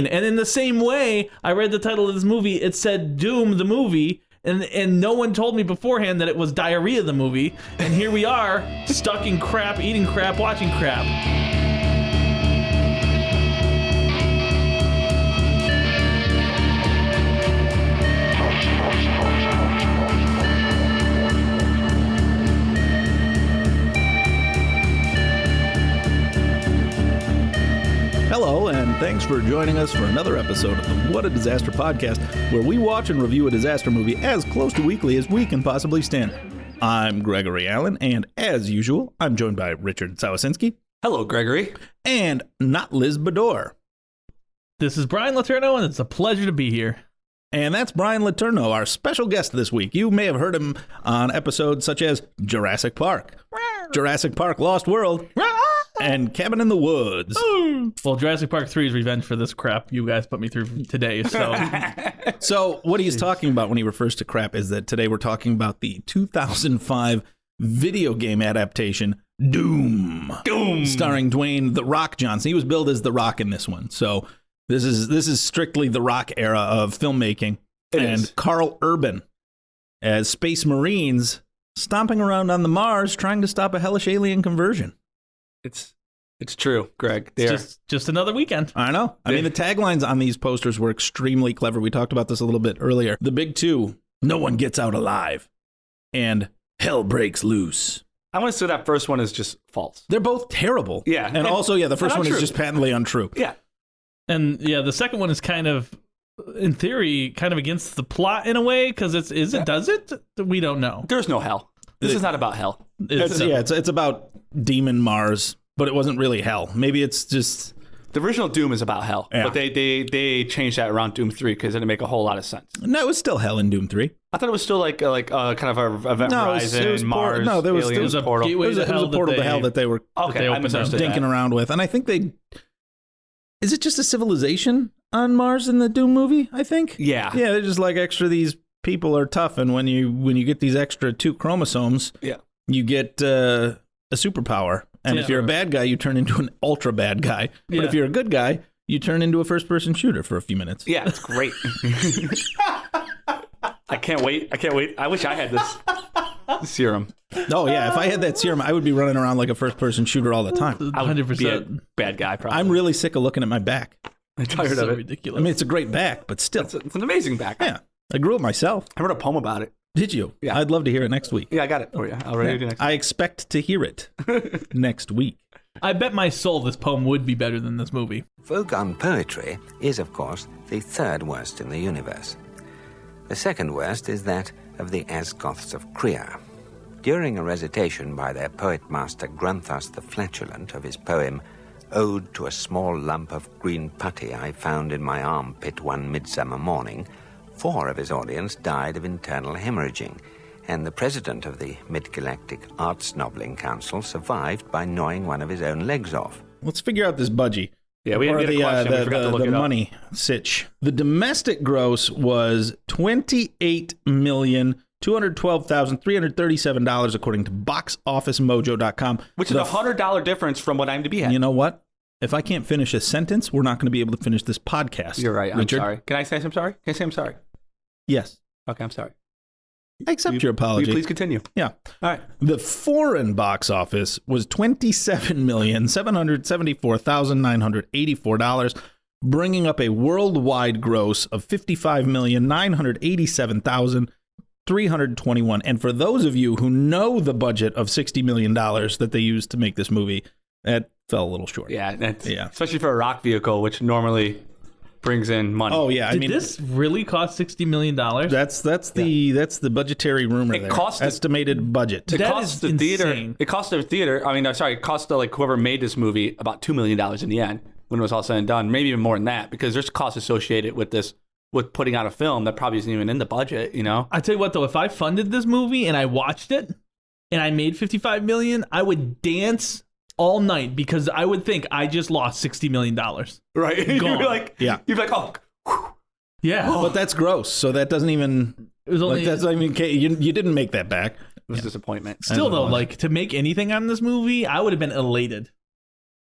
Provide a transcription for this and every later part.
And in the same way, I read the title of this movie. It said Doom the movie. And no one told me beforehand that it was Diarrhea the movie. And here we are, stuck in crap, eating crap, watching crap. Hello, and thanks for joining us for another episode of the What a Disaster podcast, where we watch and review a disaster movie as close to weekly as we can possibly stand. I'm Gregory Allen, and as usual, I'm joined by Richard Sawasinski. Hello, Gregory. And not Liz Bador. This is Brian Letourneau, and it's a pleasure to be here. And that's Brian Letourneau, our special guest this week. You may have heard him on episodes such as Jurassic Park, Jurassic Park Lost World, and Cabin in the Woods. Well, Jurassic Park 3 is revenge for this crap you guys put me through today. So what he's talking about when he refers to crap is that today we're talking about the 2005 video game adaptation, Doom. Starring Dwayne "The Rock" Johnson. He was billed as The Rock in this one. So this is strictly The Rock era of filmmaking. And Carl Urban as Space Marines stomping around on the Mars trying to stop a hellish alien conversion. It's true, Greg. It's just another weekend. I know. I mean, the taglines on these posters were extremely clever. We talked about this a little bit earlier. The big two, no one gets out alive, and hell breaks loose. I want to say that first one is just false. They're both terrible. Yeah. And also, the first one is just patently untrue. Yeah. And the second one is kind of, in theory, kind of against the plot in a way, because does it? We don't know. There's no hell. This is not about hell. It's about demon Mars, but it wasn't really hell. Maybe it's just... The original Doom is about hell, but they changed that around Doom 3 because it didn't make a whole lot of sense. No, it was still hell in Doom 3. I thought it was still like kind of a Event Horizon, it was Mars, there was a portal. gateway It was a portal to hell that they were I misunderstood dinking that. around with. And I think they... Is it just a civilization on Mars in the Doom movie, I think? Yeah. Yeah, they're just like extra, these people are tough, and when you get these extra 2 chromosomes, you get a superpower. And if you're a bad guy, you turn into an ultra bad guy. But if you're a good guy, you turn into a first-person shooter for a few minutes. Yeah, it's great. I can't wait. I wish I had this serum. Oh, yeah. If I had that serum, I would be running around like a first-person shooter all the time. 100%. Be a bad guy, probably. I'm really sick of looking at my back. I'm tired so of it. ridiculous. I mean, it's a great back, but still. It's an amazing back. Yeah. I grew it myself. I wrote a poem about it. Did you? Yeah. I'd love to hear it next week. Yeah, I got it for you. I'll read it next week. I expect to hear it next week. I bet my soul this poem would be better than this movie. Vogon poetry is, of course, the third worst in the universe. The second worst is that of the Azgoths of Krea. During a recitation by their poet master Grunthus the Flatulent of his poem Ode to a Small Lump of Green Putty I Found in My Armpit One Midsummer Morning, 4 of his audience died of internal hemorrhaging, and the president of the Mid-Galactic Arts Noveling Council survived by gnawing one of his own legs off. Let's figure out this budgie. Yeah, we had a question. We forgot to look the it up. money sitch. The domestic gross was $28,212,337 according to BoxOfficeMojo.com. Which is a $100 difference from what IMDb had. You know what? If I can't finish a sentence, we're not going to be able to finish this podcast. You're right. Richard. I'm sorry. Can I say I'm sorry? Can I say I'm sorry? Yes. Okay, I'm sorry. I accept your Will apology. you please continue? Yeah. All right. The foreign box office was $27,774,984, bringing up a worldwide gross of $55,987,321. And for those of you who know the budget of $60 million that they used to make this movie, that fell a little short. Yeah, especially for a rock vehicle, which normally brings in money. Oh yeah, Did this really cost $60 million? That's the budgetary rumor. It cost estimated budget. It That cost is the theater. insane. It cost the theater. It cost whoever made this movie about $2 million in the end when it was all said and done. Maybe even more than that because there's costs associated with this, with putting out a film that probably isn't even in the budget. You know. I tell you what though, if I funded this movie and I watched it and I made $55 million, I would dance all night because I would think I just lost $60 million. Right. You'd be like, yeah. You'd be like, oh. Whew. Yeah. But that's gross. So that doesn't even. It was only. That's not even. You didn't make that back. It was a disappointment. Still though, like to make anything on this movie, I would have been elated.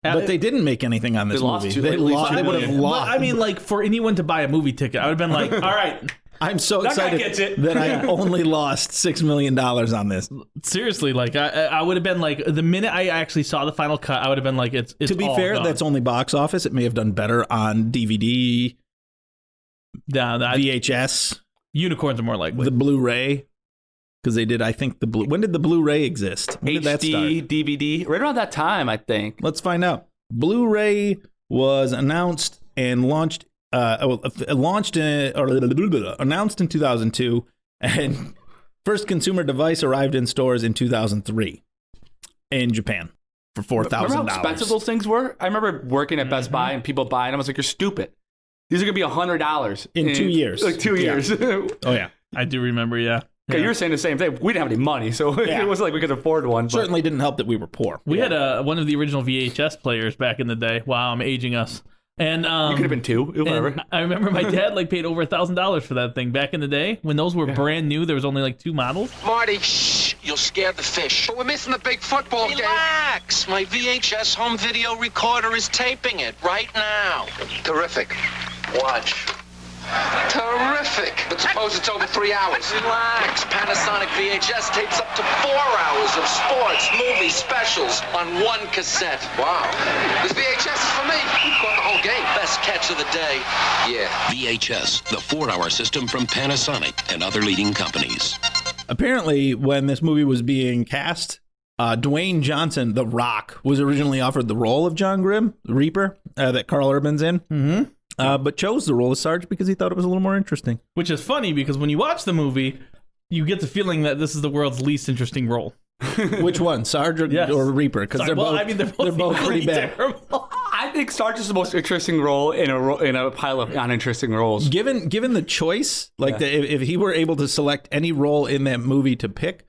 But they didn't make anything on this They lost movie. two- They at least would have 2 million. lost. I mean, like for anyone to buy a movie ticket, I would have been like, all right, I'm so That guy excited gets it. that I only lost $6 million on this. seriously, like I would have been like the minute I actually saw the final cut, I would have been like, it's To be all fair, done. that's only box office. It may have done better on DVD, VHS, unicorns are more likely. the Blu-ray, because they did. I think when did the Blu-ray exist? When did that start? HD, DVD, right around that time, I think. Let's find out. Blu-ray was announced and launched announced in 2002, and first consumer device arrived in stores in 2003 in Japan for Remember how $4,000. expensive those things were? I remember working at Best Buy and people buying. I was like, "You're stupid. These are gonna be $100 In 2 years. Like 2 Yeah. years. Oh yeah, I do remember, yeah. You were saying the same thing. We didn't have any money, so Yeah. it wasn't like we could afford one. But certainly didn't help that we were poor. We had one of the original VHS players back in the day. Wow, I'm aging us. And you could have been 2. Whatever. and I remember my dad like paid over $1,000 for that thing back in the day when those were brand new. There was only like 2 models. Marty, shh, you'll scare the fish. But we're missing the big football game. Relax, my VHS home video recorder is taping it right now. Terrific. Watch. Terrific. But suppose it's over 3 hours. Relax. Panasonic VHS tapes up to 4 hours of sports, movie specials on one cassette. Wow. This VHS is for me. We caught the whole game. Best catch of the day. Yeah. VHS, the 4-hour system from Panasonic and other leading companies. Apparently, when this movie was being cast, Dwayne Johnson, The Rock, was originally offered the role of John Grimm, the Reaper, that Carl Urban's in. Mm-hmm. But chose the role of Sarge because he thought it was a little more interesting. Which is funny because when you watch the movie, you get the feeling that this is the world's least interesting role. Which one, Sarge or Reaper? Because they're both pretty bad. terrible. I think Sarge is the most interesting role in a pile of uninteresting roles. Given the choice, like if he were able to select any role in that movie to pick,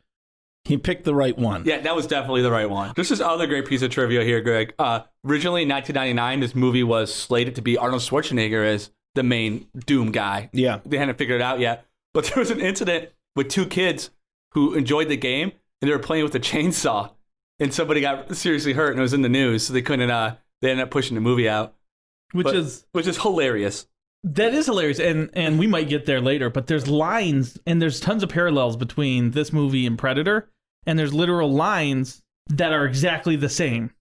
he picked the right one. Yeah, that was definitely the right one. This is other great piece of trivia here, Greg. Originally in 1999, this movie was slated to be Arnold Schwarzenegger as the main Doom guy. Yeah. They hadn't figured it out yet. But there was an incident with 2 kids who enjoyed the game, and they were playing with a chainsaw, and somebody got seriously hurt, and it was in the news, so they couldn't. They ended up pushing the movie out, which is hilarious. That is hilarious, and we might get there later, but there's lines, and there's tons of parallels between this movie and Predator, and there's literal lines that are exactly the same.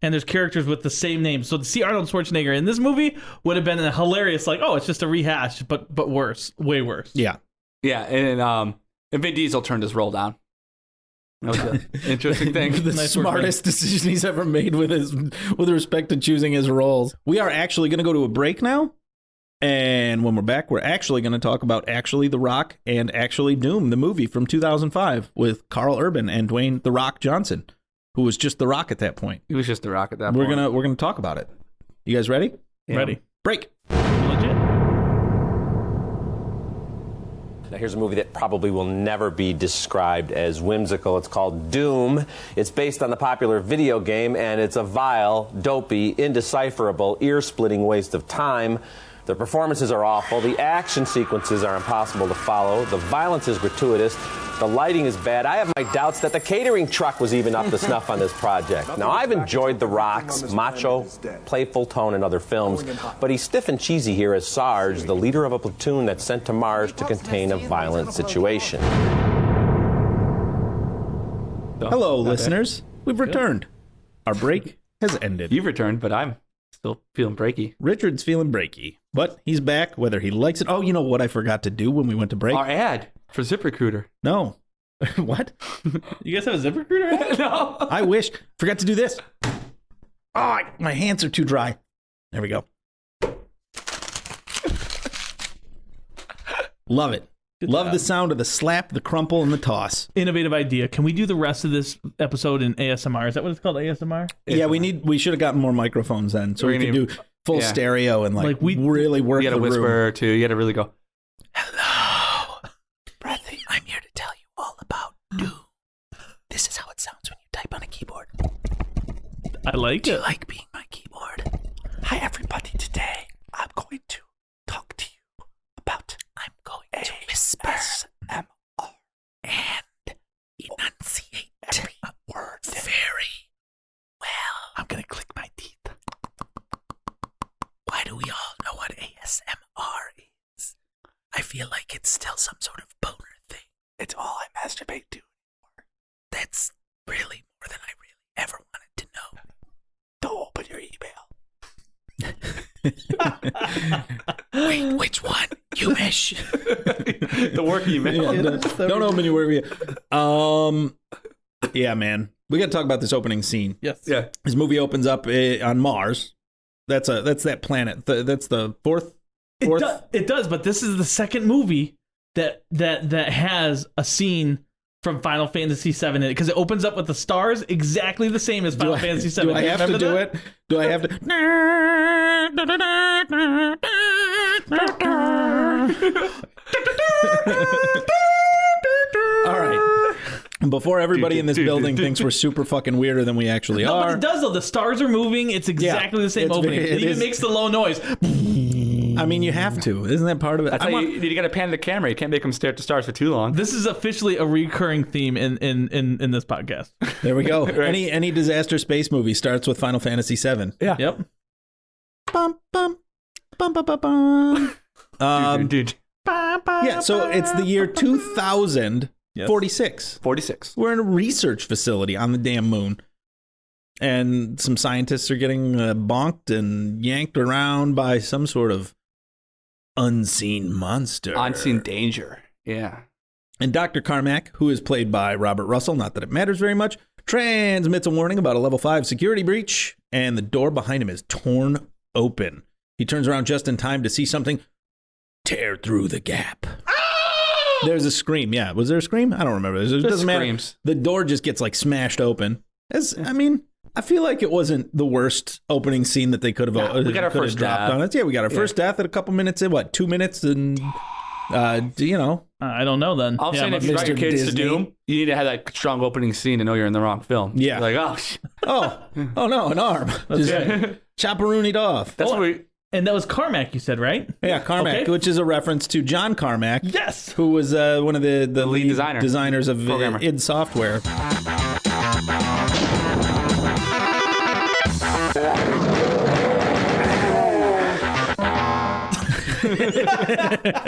And there's characters with the same name. So to see Arnold Schwarzenegger in this movie would have been a hilarious, like, oh, it's just a rehash, but worse, way worse. Yeah. Yeah, and Vin Diesel turned his role down. That was an interesting thing. The Nice work, smartest decision he's ever made with respect to choosing his roles. We are actually going to go to a break now. And when we're back, we're actually going to talk about Actually The Rock and Actually Doom, the movie from 2005 with Carl Urban and Dwayne The Rock Johnson, who was just The Rock at that point. He was just the Rock at that We're point. gonna talk about it. You guys ready? Yeah. Ready. Break. Legit. Now, here's a movie that probably will never be described as whimsical. It's called Doom. It's based on the popular video game, and it's a vile, dopey, indecipherable, ear-splitting waste of time. The performances are awful. The action sequences are impossible to follow. The violence is gratuitous. The lighting is bad. I have my doubts that the catering truck was even up to snuff on this project. Now, I've enjoyed The Rock's macho, playful tone in other films, but he's stiff and cheesy here as Sarge, the leader of a platoon that's sent to Mars to contain a violent situation. Hello, listeners. We've returned. Our break has ended. You've returned, but I'm still feeling breaky. Richard's feeling breaky, but he's back, whether he likes it. Oh, you know what I forgot to do when we went to break? Our ad for ZipRecruiter. No. What? You guys have a ZipRecruiter? No. I wish. Forgot to do this. Oh, my hands are too dry. There we go. Love it. Love the sound of the slap, the crumple, and the toss. Innovative idea. Can we do the rest of this episode in ASMR? Is that what it's called, ASMR? Yeah, we should have gotten more microphones then, so we We're could gonna- do full yeah. stereo and Like, we- really work You got to the whisper room. too. You got to really go. Hello, Breathy. I'm here to tell you all about Doom. This is how it sounds when you type on a keyboard. I like Do you it. like being my keyboard? Hi, everybody. Today, I'm going to talk to you about. I'm going to whisper and enunciate every word very well. I'm going to click my teeth. feel like it's still some sort of boner thing. It's all I masturbate to. That's really more than I really ever wanted to know. Don't open your email. Wait, which one? Umesh. The work email. Yeah, don't open your work email. Yeah, man. We got to talk about this opening scene. Yes. Yeah. This movie opens up on Mars. That's that planet. That's the fourth. It does, but this is the second movie that has a scene from Final Fantasy VII in it, because it opens up with the stars exactly the same as Final Fantasy VII. Do I have to do it? Do I have to? All right. Before everybody in this building thinks we're super fucking weirder than we actually No, are. but it does though. The stars are moving. It's exactly the same opening. It even makes the low noise. I mean, you have to. Isn't that part of it? That's how you got to pan the camera. You can't make them stare at the stars for too long. This is officially a recurring theme in this podcast. There we go. Right. Any disaster space movie starts with Final Fantasy VII. Yeah. Yep. Bum, bum, bum, bum, bum, bum. Dude. Yeah, so it's the year 2046. 46. We're in a research facility on the damn moon. And some scientists are getting bonked and yanked around by some sort of unseen monster. Unseen danger. Yeah. And Dr. Carmack, who is played by Robert Russell, not that it matters very much, transmits a warning about a level 5 security breach, and the door behind him is torn open. He turns around just in time to see something tear through the gap. There's a scream. Yeah, was there a scream? I don't remember. It doesn't matter. The door just gets like smashed open. I mean, I feel like it wasn't the worst opening scene that they could have. We got our first dropped death. on us. Yeah, we got our first death at a couple minutes in. What, 2 minutes and you know. I don't know then. I'm saying but if you brought your Mr. kids Disney. to Doom, you need to have that strong opening scene to know you're in the wrong film. Yeah. You're like, Oh no, an arm. Just chopperoonied off. that's what we. And that was Carmack, you said, right? Yeah, Carmack, Okay. which is a reference to John Carmack. Yes. Who was one of the lead designers of Programmer. id Software.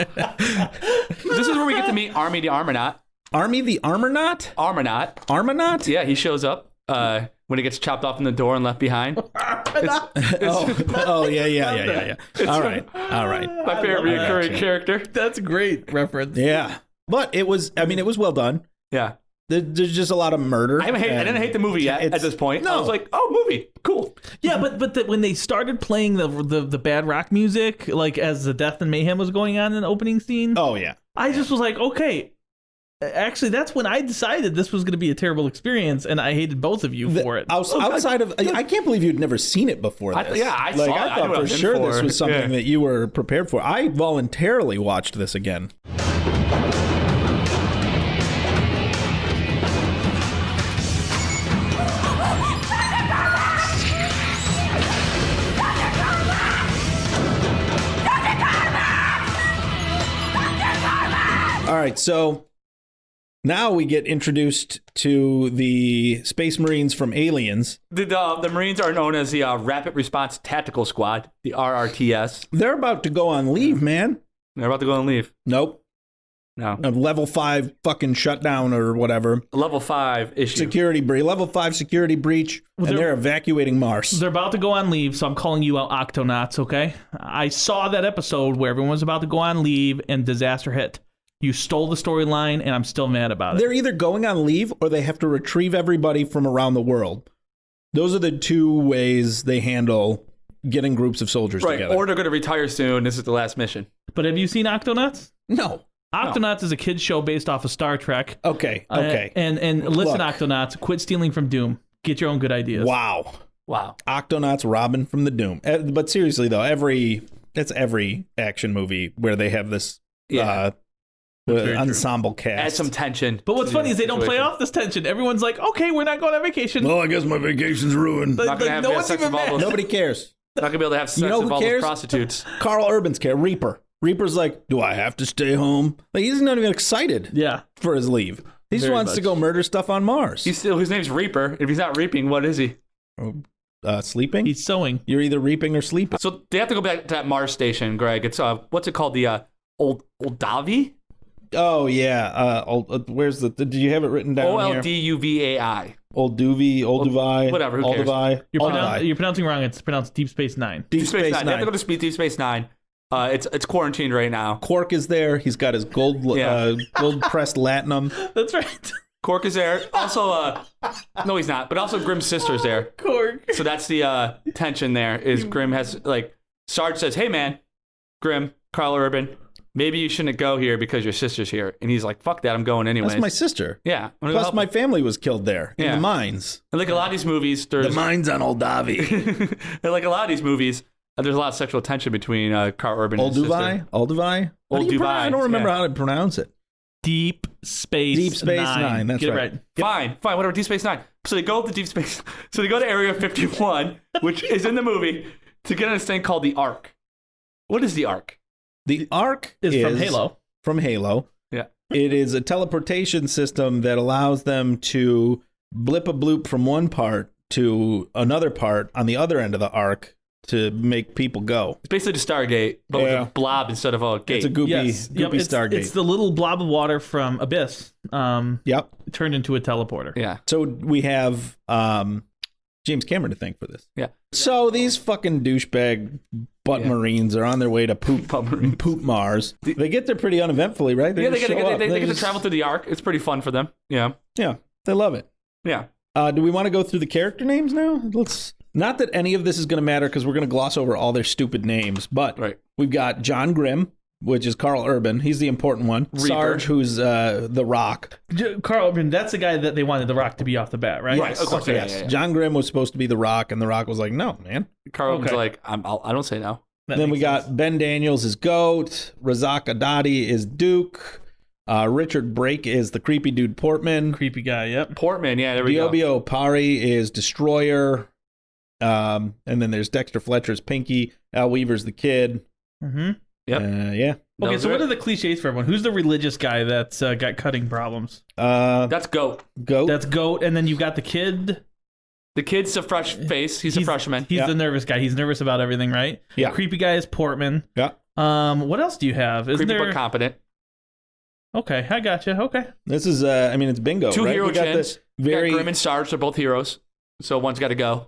This is where we get to meet Army the Armonaut. Army the Armonaut? Armonaut. Armonaut? Yeah, he shows up when he gets chopped off in the door and left behind. Oh, yeah. All right. My favorite recurring character. That's a great reference. Yeah. But it was well done. Yeah. There's just a lot of murder. I didn't hate the movie yet at this point. No. I was like, oh, movie. Cool. Yeah, but when they started playing the bad rock music, like as the death and mayhem was going on in the opening scene, Oh, yeah. I just was like, okay. Actually, that's when I decided this was going to be a terrible experience, and I hated both of you for it. Outside of, I can't believe you'd never seen it before this. I saw it. I I knew thought what I for was in sure for. this was something Yeah. that you were prepared for. I voluntarily watched this again. All right, so now we get introduced to the Space Marines from Aliens. The Marines are known as the Rapid Response Tactical Squad, the RRTS. They're about to go on leave, man. They're about to go and leave. Nope. No. A level 5 fucking shutdown or whatever. Level 5 issue. Security breach. Level 5 security breach, and they're evacuating Mars. They're about to go on leave, so I'm calling you out, Octonauts, okay? I saw that episode where everyone was about to go on leave and disaster hit. You stole the storyline, and I'm still mad about it. They're either going on leave or they have to retrieve everybody from around the world. Those are the two ways they handle getting groups of soldiers right, together. or they're going to retire soon. This is the last mission. But have you seen Octonauts? No. Octonauts is a kid's show based off of Star Trek. Okay. And listen, Look. Octonauts, quit stealing from Doom. Get your own good ideas. Wow. Wow. Octonauts robbing from the Doom. But seriously, though, every action movie where they have this ensemble cast. Add some tension. But what's to funny the is they don't play situation. off this tension. Everyone's like, okay, we're not going on vacation. Well, I guess my vacation's ruined. Like, Not gonna have no to have one's sex even with all mad. those- Nobody cares. Not going to be able to have sex know with who all cares? those prostitutes. Carl Urban's Reaper. Reaper's like, do I have to stay home? Like, he's not even excited Yeah. for his leave. He just Very wants to much. go murder stuff on Mars. His name's Reaper. If he's not reaping, what is he? Sleeping? He's sewing. You're either reaping or sleeping. So they have to go back to that Mars station, Greg. It's what's it called? The Oldavi? Oh yeah. Where's the? Did you have it written down here? Olduvai. Olduvai. Whatever, who cares? Olduvai. You're pronouncing wrong. It's pronounced Deep Space Nine. Deep Space Nine. They have to go to Deep Space Nine. It's quarantined right now. Quark is there. He's got his gold pressed latinum. That's right. Quark is there. Also, no, he's not. But also Grimm's sister's there. Quark. So that's the tension there. Is Grimm has like Sarge says, "Hey man, Grimm, Carl Urban, maybe you shouldn't go here because your sister's here." And he's like, "Fuck that, I'm going anyways." That's my sister. Yeah. Plus, my family was killed there in the mines. And like a lot of these movies, there's the mines on Oldavi. And like a lot of these movies, there's a lot of sexual tension between Carl Urban and his sister. Olduvai. I don't remember how to pronounce it. Deep Space Nine. That's Get right. it right. Fine, whatever. Deep Space Nine. So they go to Deep Space. So they go to Area 51, which is in the movie, to get on this thing called the Ark. What is the Ark? The Ark is from Halo. From Halo. Yeah. It is a teleportation system that allows them to blip a bloop from one part to another part on the other end of the Ark to make people go. It's basically the Stargate, but with a blob instead of a gate. It's a goopy Stargate. It's the little blob of water from Abyss. Yep. Turned into a teleporter. Yeah. So we have James Cameron to thank for this. Yeah. So these fucking douchebag butt Marines are on their way to poop Mars. They get there pretty uneventfully, right? They get to travel through the Ark. It's pretty fun for them. Yeah. Yeah. They love it. Yeah. Do we want to go through the character names now? Not that any of this is going to matter because we're going to gloss over all their stupid names, but we've got John Grimm, which is Carl Urban. He's the important one. Reaper. Sarge, who's The Rock. Carl Urban, that's the guy that they wanted The Rock to be off the bat, right? Yes, of course. Yes. Yeah. John Grimm was supposed to be The Rock, and The Rock was like, no, man. Carl was like, I don't say no. Then we got Ben Daniels is Goat. Razak Adadi is Duke. Richard Brake is the creepy dude Portman. Creepy guy, yep. Portman, yeah, there we go. Diobio Pari is Destroyer. And then there's Dexter Fletcher's Pinky. Al Weaver's the Kid. Mm-hmm. Yep. Yeah. Okay, so what are the cliches for everyone? Who's the religious guy that's got cutting problems? That's Goat. That's Goat, and then you've got the Kid. The Kid's a fresh face. He's a freshman. He's the nervous guy. He's nervous about everything, right? Yeah. The creepy guy is Portman. Yeah. What else do you have? Creepy but competent. Okay, I gotcha. Okay. This is, it's bingo. Two right? hero we got chins. very Grimm and Sarge. They're both heroes. So one's got to go.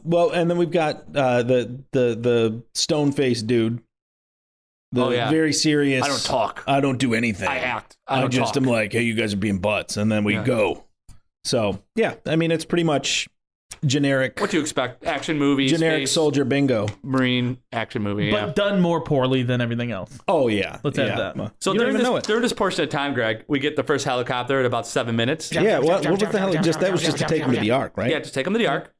Well, and then we've got the stone faced dude. Very serious. I don't talk. I don't do anything. I act. I just am like, hey, you guys are being butts, and then we go. So yeah, it's pretty much generic. What do you expect? Action movie. Generic space, soldier bingo. Marine action movie. But done more poorly than everything else. Oh yeah. Let's add that. So during this portion of time, Greg, we get the first helicopter at about 7 minutes. Yeah. What was the hell? That was just to take him to the Ark, right? Yeah, just take him to the Ark.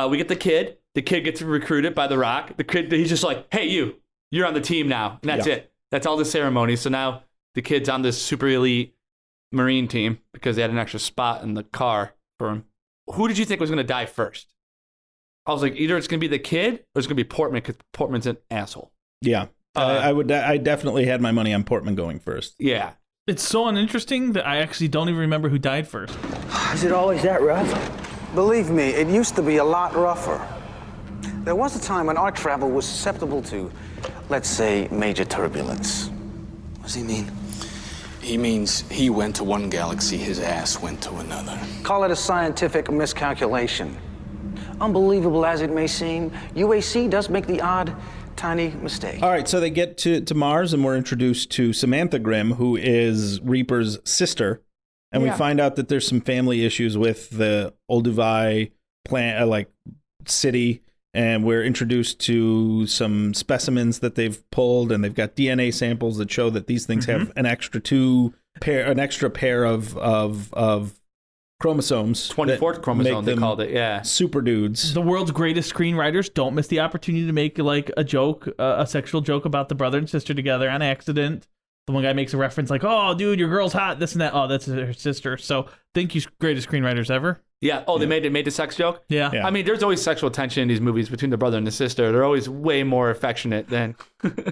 We get the Kid. The Kid gets recruited by The Rock. The Kid, he's just like, hey, you're on the team now. And that's it. That's all the ceremony. So now the Kid's on this super elite Marine team because they had an extra spot in the car for him. Who did you think was going to die first? I was like, either it's going to be the Kid or it's going to be Portman because Portman's an asshole. Yeah. I definitely had my money on Portman going first. Yeah. It's so uninteresting that I actually don't even remember who died first. Is it always that rough? Believe me, it used to be a lot rougher. There was a time when our travel was susceptible to, let's say, major turbulence. What does he mean? He means he went to one galaxy, his ass went to another. Call it a scientific miscalculation. Unbelievable as it may seem, UAC does make the odd, tiny mistake. All right, so they get to Mars, and we're introduced to Samantha Grimm, who is Reaper's sister. And we find out that there's some family issues with the Olduvai plant, city. And we're introduced to some specimens that they've pulled, and they've got DNA samples that show that these things have an extra pair of chromosomes. 24th chromosome, they called it, yeah. Super dudes. The world's greatest screenwriters don't miss the opportunity to make a joke, a sexual joke about the brother and sister together on accident. The one guy makes a reference like, oh, dude, your girl's hot, this and that. Oh, that's her sister. So thank you, greatest screenwriters ever. Yeah. Oh, they made the sex joke? Yeah. I mean, there's always sexual tension in these movies between the brother and the sister. They're always way more affectionate than...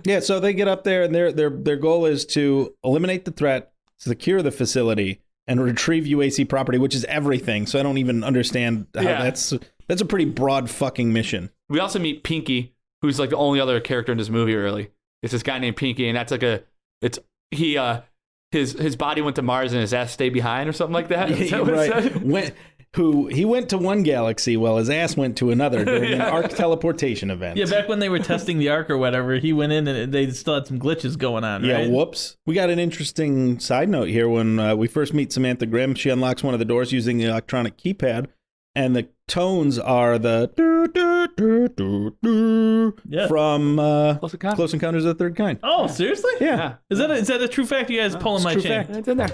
Yeah, so they get up there, and their goal is to eliminate the threat, secure the facility, and retrieve UAC property, which is everything. So I don't even understand how that's a pretty broad fucking mission. We also meet Pinky, who's like the only other character in this movie, really. It's this guy named Pinky, and that's like a It's his body went to Mars and his ass stayed behind or something like that. Is that what it said? He went to one galaxy while his ass went to another during an Ark teleportation event. Yeah, back when they were testing the Ark or whatever, he went in and they still had some glitches going on, right? Yeah, whoops. We got an interesting side note here. When we first meet Samantha Grimm, she unlocks one of the doors using the electronic keypad, and the tones are the from Close Encounters of the Third Kind. Oh, seriously? Yeah. Is that a true fact? You guys pulling my true chain? fact. It's in there.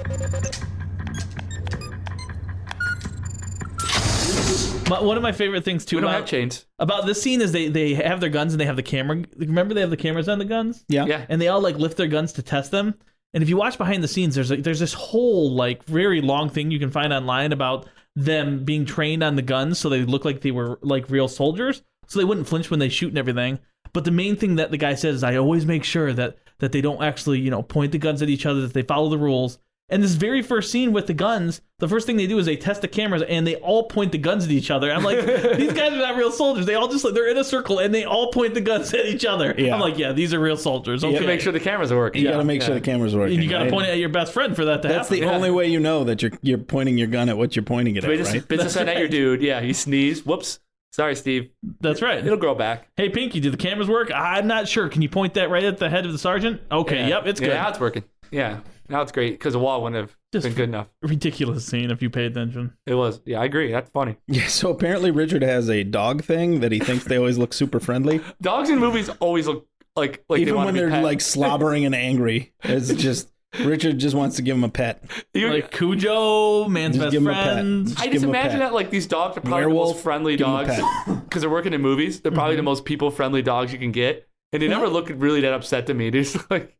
One of my favorite things too We don't have chains. about this scene is they have their guns and they have the camera. Remember they have the cameras on the guns? Yeah. And they all like lift their guns to test them. And if you watch behind the scenes, there's this whole like very long thing you can find online about them being trained on the guns so they look like they were like real soldiers, so they wouldn't flinch when they shoot and everything. But the main thing that the guy says is, I always make sure that they don't actually point the guns at each other, that they follow the rules. And this very first scene with the guns, the first thing they do is they test the cameras and they all point the guns at each other. I'm like, these guys are not real soldiers. They all just they're in a circle and they all point the guns at each other. Yeah. I'm like, yeah, these are real soldiers. Okay. To make sure the cameras are working. You got to make sure the cameras are working. And you got to right? point it at your best friend for that to That's happen. the only way you know that you're pointing your gun at what you're pointing it at, right? Business at your dude. Yeah, he sneezed. Whoops. Sorry, Steve. That's right. It'll grow back. Hey, Pinky, do the cameras work? I'm not sure. Can you point that right at the head of the sergeant? Okay, Yeah. yep, it's good. Yeah, now it's working. Yeah, now it's great because the wall wouldn't have Just been good enough. Ridiculous scene if you pay attention. It was. Yeah, I agree. That's funny. Yeah, so apparently Richard has a dog thing that he thinks they always look super friendly. Dogs in movies always look like they Even want when to be they're pet. like slobbering and angry. It's just, Richard just wants to give him a pet. Like Cujo, man's Just best give him a pet. friend. Just I give just him a imagine pet. that like these dogs are probably Werewolf, the most friendly give him a dogs because they're working in movies. They're probably the most people-friendly dogs you can get, and they never look really that upset to me. They're just like,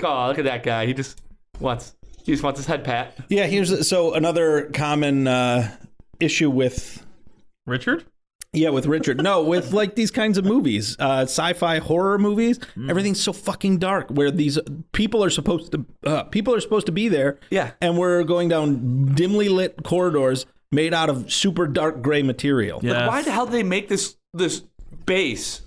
oh, look at that guy. He just wants his head pat. Yeah, so another common issue with Richard? Yeah, with Richard. No, with like these kinds of movies, sci-fi horror movies. Everything's so fucking dark. Where these people are supposed to be there. Yeah, and we're going down dimly lit corridors made out of super dark gray material. Like, why the hell did they make this base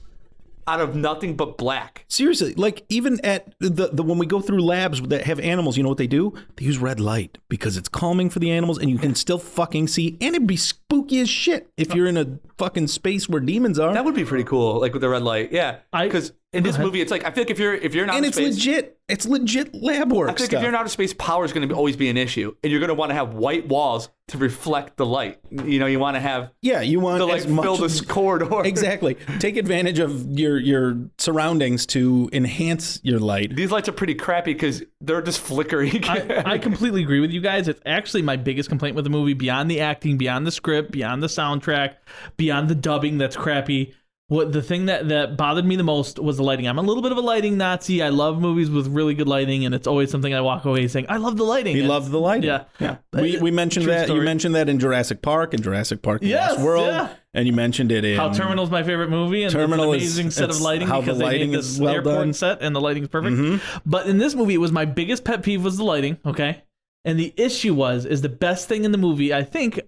out of nothing but black? Seriously, like even at the when we go through labs that have animals, you know what they do? They use red light because it's calming for the animals, and you can still fucking see. And it'd be spooky as shit if you're in a fucking space where demons are. That would be pretty cool, like with the red light. Yeah, because in this movie, it's like I feel like if you're in outer and it's space, legit lab work. I feel like if you're in outer space, power is going to always be an issue, and you're going to want to have white walls to reflect the light. You know, you want to have you want to like as much fill this corridor. Exactly. Take advantage of your surroundings to enhance your light. These lights are pretty crappy because they're just flickering. I completely agree with you guys. It's actually my biggest complaint with the movie, beyond the acting, beyond the script, beyond the soundtrack, beyond the dubbing that's crappy. What the thing that bothered me the most was the lighting. I'm a little bit of a lighting Nazi. I love movies with really good lighting, and it's always something I walk away saying, I love the lighting. He loved the lighting. Yeah. We mentioned True that. story. You mentioned that in Jurassic Park The Yes, Lost World. yeah. And you mentioned it in How Terminal's my favorite movie, and Terminal it's an amazing set of it's lighting how because the they lighting made is this well airport done. set and the lighting's perfect. But in this movie, it was my biggest pet peeve was the lighting, okay? And the issue is the best thing in the movie, I think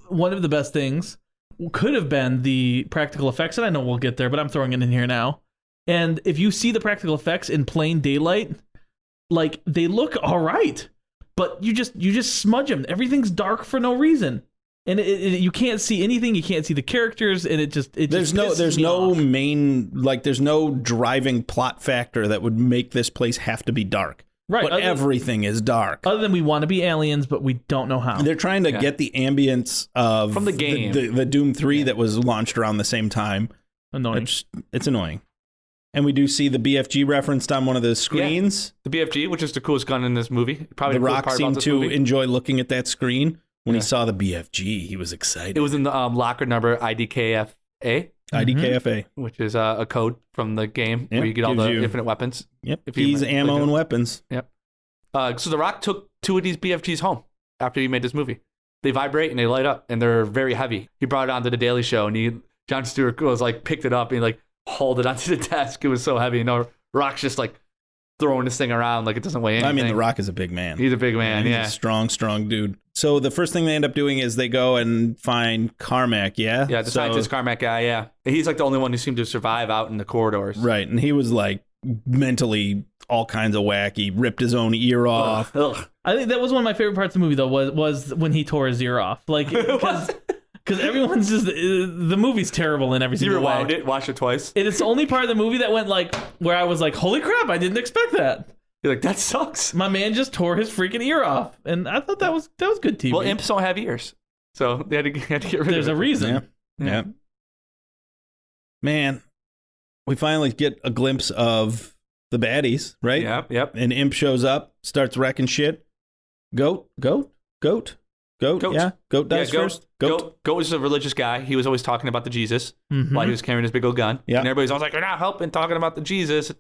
one of the best things could have been the practical effects, and I know we'll get there, but I'm throwing it in here now. And if you see the practical effects in plain daylight, like they look all right, but you just smudge them. Everything's dark for no reason. And you can't see anything. You can't see the characters, and there's no driving plot factor that would make this place have to be dark. Right, but everything is dark. Other than we want to be aliens, but we don't know how. They're trying to get the ambience of from the game, the Doom 3 that was launched around the same time. Annoying. It's annoying. And we do see the BFG referenced on one of the screens. Yeah, the BFG, which is the coolest gun in this movie. Probably The the Rock part seemed about this to movie. enjoy looking at that screen. When he saw the BFG, he was excited. It was in the locker number IDKFA. IDKFA. Which is a code from the game where you get all the infinite weapons. Yep. Keys, ammo, and weapons. Yep. So The Rock took 2 of these BFGs home after he made this movie. They vibrate and they light up and they're very heavy. He brought it onto the Daily Show and Jon Stewart was like picked it up and he like hauled it onto the desk. It was so heavy. And Rock's just like throwing this thing around like it doesn't weigh anything. I mean, The Rock is a big man. He's a big man, He's a strong dude. So the first thing they end up doing is they go and find Carmack, yeah? Yeah, the scientist Carmack guy, yeah. He's like the only one who seemed to survive out in the corridors. Right, and he was like mentally all kinds of wacky. Ripped his own ear off. Ugh. I think that was one of my favorite parts of the movie, though, was when he tore his ear off. Like, because everyone's just the movie's terrible in every You single way. rewound it, watched it twice. And it's the only part of the movie that went like where I was like, "Holy crap! I didn't expect that." You're like, that sucks. My man just tore his freaking ear off, and I thought that was good TV. Well, imps don't have ears, so they had to get rid of it. There's a reason. Yeah. Man, we finally get a glimpse of the baddies, right? Yep. And Imp shows up, starts wrecking shit. Goat. Goat. Yeah, Goat dies first. Goat was a religious guy. He was always talking about the Jesus while he was carrying his big old gun. Yeah. And everybody's always like, "You're not helping talking about the Jesus." It's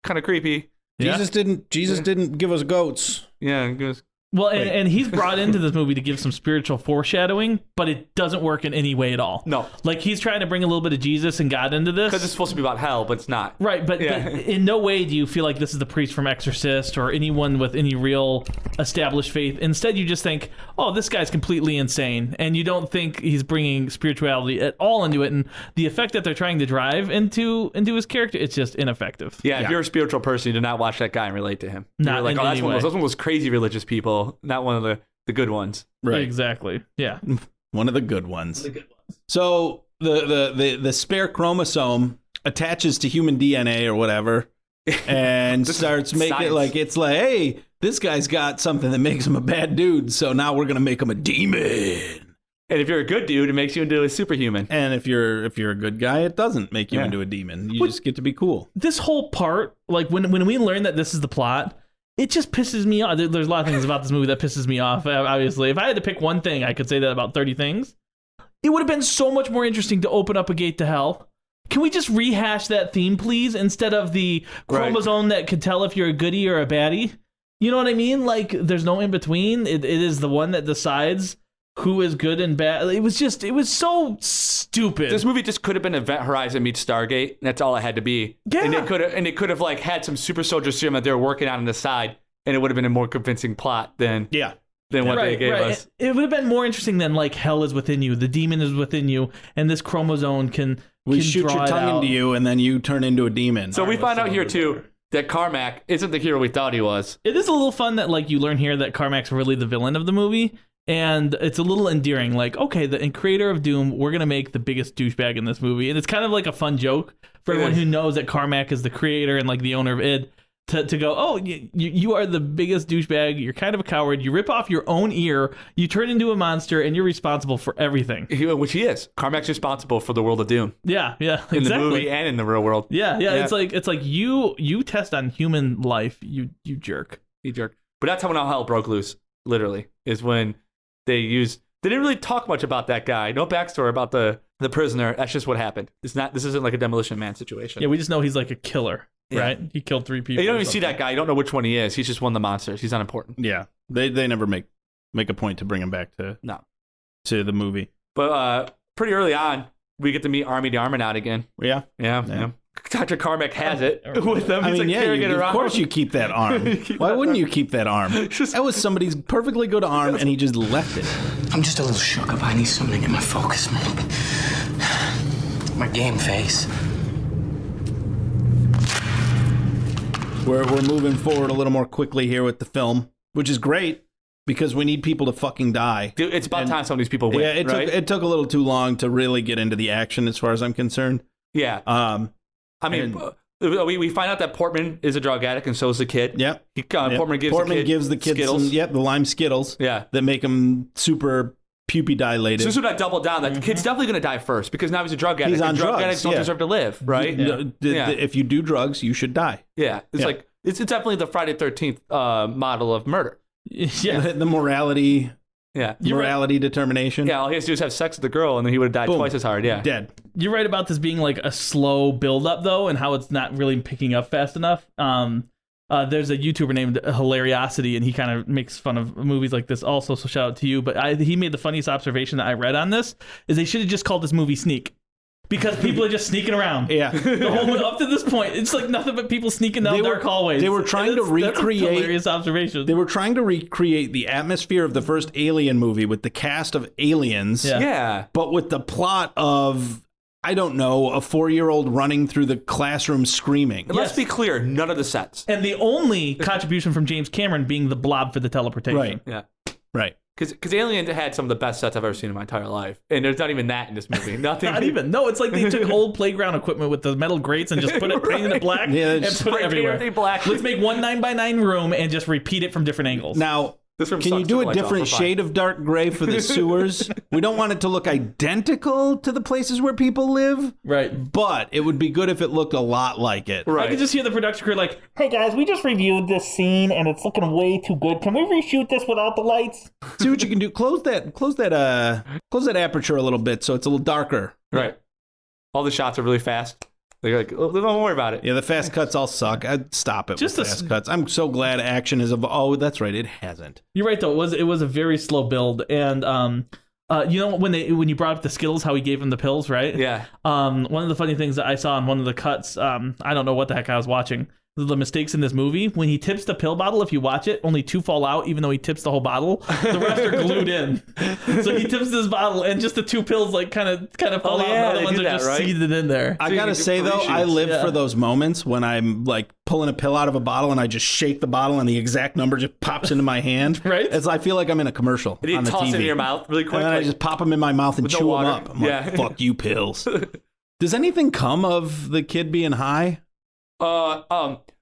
kind of creepy. Jesus didn't give us goats. Yeah. It goes, Well, and he's brought into this movie to give some spiritual foreshadowing, but it doesn't work in any way at all. No. Like, he's trying to bring a little bit of Jesus and God into this. because it's supposed to be about hell, but it's not. Right, but in no way do you feel like this is the priest from Exorcist or anyone with any real established faith. Instead, you just think, oh, this guy's completely insane. And you don't think he's bringing spirituality at all into it. And the effect that they're trying to drive into his character, it's just ineffective. Yeah, if you're a spiritual person, you do not watch that guy and relate to him. Not You're like, in oh, that's any one of way. those crazy religious people, not one of the good ones. Right. Exactly. Yeah. One of the good ones. So the spare chromosome attaches to human DNA or whatever and starts making it science. like, it's like, hey, this guy's got something that makes him a bad dude, so now we're gonna make him a demon. And if you're a good dude, it makes you into a superhuman. And if you're a good guy, it doesn't make you into a demon. You just get to be cool. This whole part, like when we learn that this is the plot, it just pisses me off. There's a lot of things about this movie that pisses me off, obviously. If I had to pick one thing, I could say that about 30 things. It would have been so much more interesting to open up a gate to hell. Can we just rehash that theme, please, instead of the chromosome that could tell if you're a goodie or a baddie? You know what I mean? Like, there's no in between. It is the one that decides who is good and bad. It was so stupid. This movie just could have been Event Horizon meets Stargate. That's all it had to be. Yeah. And it could have like had some super soldier serum that they were working on the side, and it would have been a more convincing plot than what they gave us. It would have been more interesting than like hell is within you, the demon is within you, and this chromosome can shoot draw your it tongue out. into you, and then you turn into a demon. So we find out here too that Carmack isn't the hero we thought he was. It is a little fun that like you learn here that Carmack's really the villain of the movie. And it's a little endearing, like, okay, the creator of Doom, we're going to make the biggest douchebag in this movie. And it's kind of like a fun joke for everyone who knows that Carmack is the creator and like the owner of id, to go, oh, you are the biggest douchebag, you're kind of a coward, you rip off your own ear, you turn into a monster, and you're responsible for everything. Which he is. Carmack's responsible for the world of Doom. Yeah, exactly. In the movie and in the real world. Yeah. It's like you test on human life, you jerk. You jerk. But that's how hell broke loose, literally, is when they didn't really talk much about that guy. No backstory about the prisoner. That's just what happened. This isn't like a Demolition Man situation. Yeah, we just know he's like a killer, right? He killed 3 people. You don't even see that guy. You don't know which one he is. He's just one of the monsters. He's unimportant. Yeah, they never make a point to bring him back to the movie. But pretty early on, we get to meet Army the Armanaut again. Yeah. Dr. Carmack has it with him. He's carrying it around. Of course you keep that arm. Why wouldn't you keep that arm? That was somebody's perfectly good arm, and he just left it. I'm just a little shook up. I need something to get my focus moving. My game face. We're moving forward a little more quickly here with the film, which is great because we need people to fucking die. Dude, it's about time some of these people win. Yeah, it took a little too long to really get into the action, as far as I'm concerned. Yeah. I mean, we find out that Portman is a drug addict, and so is the kid. Yeah. Portman gives the kid Skittles. the lime Skittles. Yeah. That make him super pupil dilated. So this would I double down that the kid's definitely going to die first because now he's a drug addict. He's on and drug drugs, addicts don't deserve to live, right? If you do drugs, you should die. Yeah. It's like it's definitely the Friday 13th model of murder. Yeah. The morality. Yeah. Morality determination. Yeah, all he has to do is have sex with the girl, and then he would have died twice as hard. Yeah. Dead. You're right about this being like a slow build-up, though, and how it's not really picking up fast enough. There's a YouTuber named Hilariosity, and he kind of makes fun of movies like this also, so shout out to you. But he made the funniest observation that I read on this, is they should have just called this movie Sneak. Because people are just sneaking around. Yeah. The whole movie, up to this point, it's like nothing but people sneaking down dark hallways. They were trying to recreate. That's a hilarious observation. They were trying to recreate the atmosphere of the first Alien movie with the cast of aliens. Yeah. But with the plot of I don't know, a 4-year-old running through the classroom screaming. And let's be clear, none of the sets. And the only contribution from James Cameron being the blob for the teleportation. Right. Yeah. Right. Because Alien had some of the best sets I've ever seen in my entire life. And there's not even that in this movie. Nothing. Not even. No, it's like they took old playground equipment with the metal grates and just put it, painted it black, and put it everywhere. Everything black. Let's make one 9x9 room and just repeat it from different angles. Now, This room can you sucks. do Turn a the lights off. different We're fine. shade of dark gray for the sewers? We don't want it to look identical to the places where people live, Right. but it would be good if it looked a lot like it. Right. I could just hear the production crew like, hey guys, we just reviewed this scene and it's looking way too good. Can we reshoot this without the lights? See what you can do. Close that aperture a little bit so it's a little darker. Right. All the shots are really fast. They're like, oh, don't worry about it. Yeah, the fast cuts all suck. I'd stop it Just with fast cuts. I'm so glad action is oh, that's right, it hasn't. You're right though. It was a very slow build, and you know when you brought up the Skittles, how he gave him the pills, right? Yeah. One of the funny things that I saw in one of the cuts, I don't know what the heck I was watching. The mistakes in this movie, when he tips the pill bottle, if you watch it, only 2 fall out, even though he tips the whole bottle. The rest are glued in. So he tips this bottle, and just the 2 pills like kind of fall out. yeah, The other they ones do are that, just right? seeded in there. I you gotta can do say though, reshoots. I live Yeah. for those moments when I'm like pulling a pill out of a bottle and I just shake the bottle and the exact number just pops into my hand. Right. It's I feel like I'm in a commercial And you on the toss TV. it in your mouth really quick. And then I like- just pop them in my mouth and with no chew them water. up. I'm Yeah. like, fuck you, pills. Does anything come of the kid being high?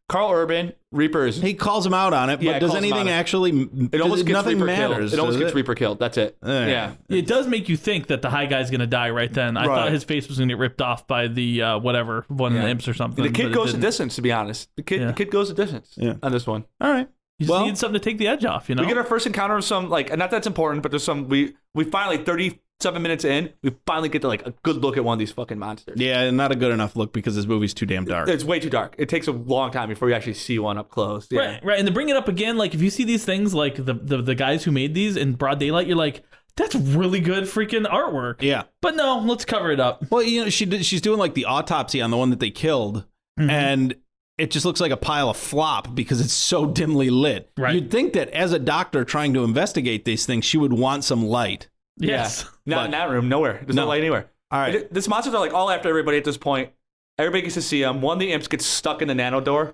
Carl Urban, Reapers. He calls him out on it, Yeah, but he does calls him anything out. actually? It almost gets nothing Reaper matters. killed. It almost does gets Reaper killed. That's it. Yeah. It does make you think that the high guy's gonna die right then. I Right. thought his face was gonna get ripped off by the one of the imps or something. The but kid it goes the didn't. distance, to be honest. The kid goes the distance on this one. All right. You just need something to take the edge off, you know? We get our first encounter of some, like, not that's important, but there's some, we finally, 37 minutes in, we finally get to, like, a good look at one of these fucking monsters. Yeah, not a good enough look because this movie's too damn dark. It's way too dark. It takes a long time before you actually see one up close. Yeah. Right. And to bring it up again, like, if you see these things, like, the guys who made these in broad daylight, you're like, that's really good freaking artwork. Yeah. But no, let's cover it up. Well, you know, she's doing, like, the autopsy on the one that they killed, and it just looks like a pile of flop because it's so dimly lit. Right. You'd think that as a doctor trying to investigate these things, she would want some light. Yes. Yeah. Not in that room, nowhere. There's no light anywhere. All right. These monsters are, like, all after everybody at this point. Everybody gets to see them. One of the imps gets stuck in the nano door.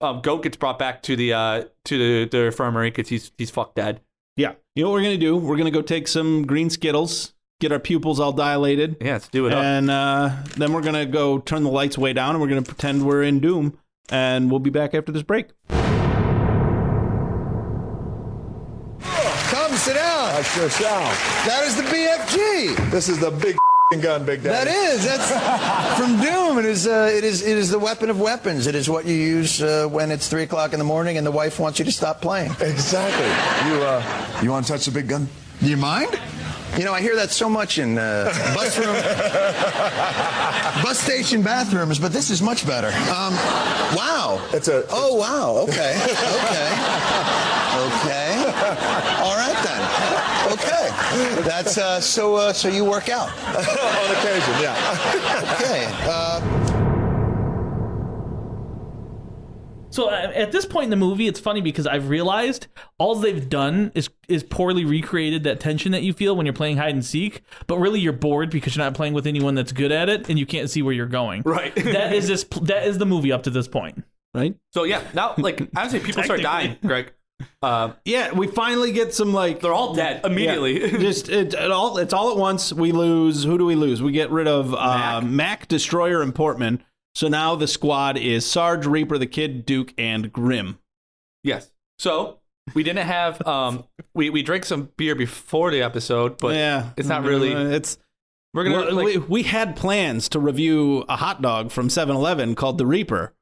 Goat gets brought back to the infirmary because he's fucked dead. Yeah. You know what we're going to do? We're going to go take some green Skittles, get our pupils all dilated. Yeah, let's do it up. And then we're going to go turn the lights way down and we're going to pretend we're in Doom. And we'll be back after this break. Come sit down. I sure shall. That is the BFG. This is the big gun, Big Daddy. That is. That's from Doom. It is the weapon of weapons. It is what you use when it's 3 o'clock in the morning and the wife wants you to stop playing. Exactly. You want to touch the big gun? Do you mind? You know, I hear that so much in bus station bathrooms, but this is much better. Wow. Oh, wow. Okay. Okay. All right then. Okay. That's so you work out on occasion, yeah. Okay. So at this point in the movie, it's funny because I've realized all they've done is poorly recreated that tension that you feel when you're playing hide and seek, but really you're bored because you're not playing with anyone that's good at it and you can't see where you're going. Right. That is the movie up to this point. Right? So, yeah, now, like, honestly, people start dying, Greg. Yeah, we finally get some, like... They're all dead immediately. Yeah, just it's all at once. We lose... Who do we lose? We get rid of Mac, Destroyer, and Portman. So now the squad is Sarge, Reaper, the Kid, Duke, and Grimm. Yes. So we didn't have we drank some beer before the episode, but it's not really. We had plans to review a hot dog from 7-Eleven called the Reaper,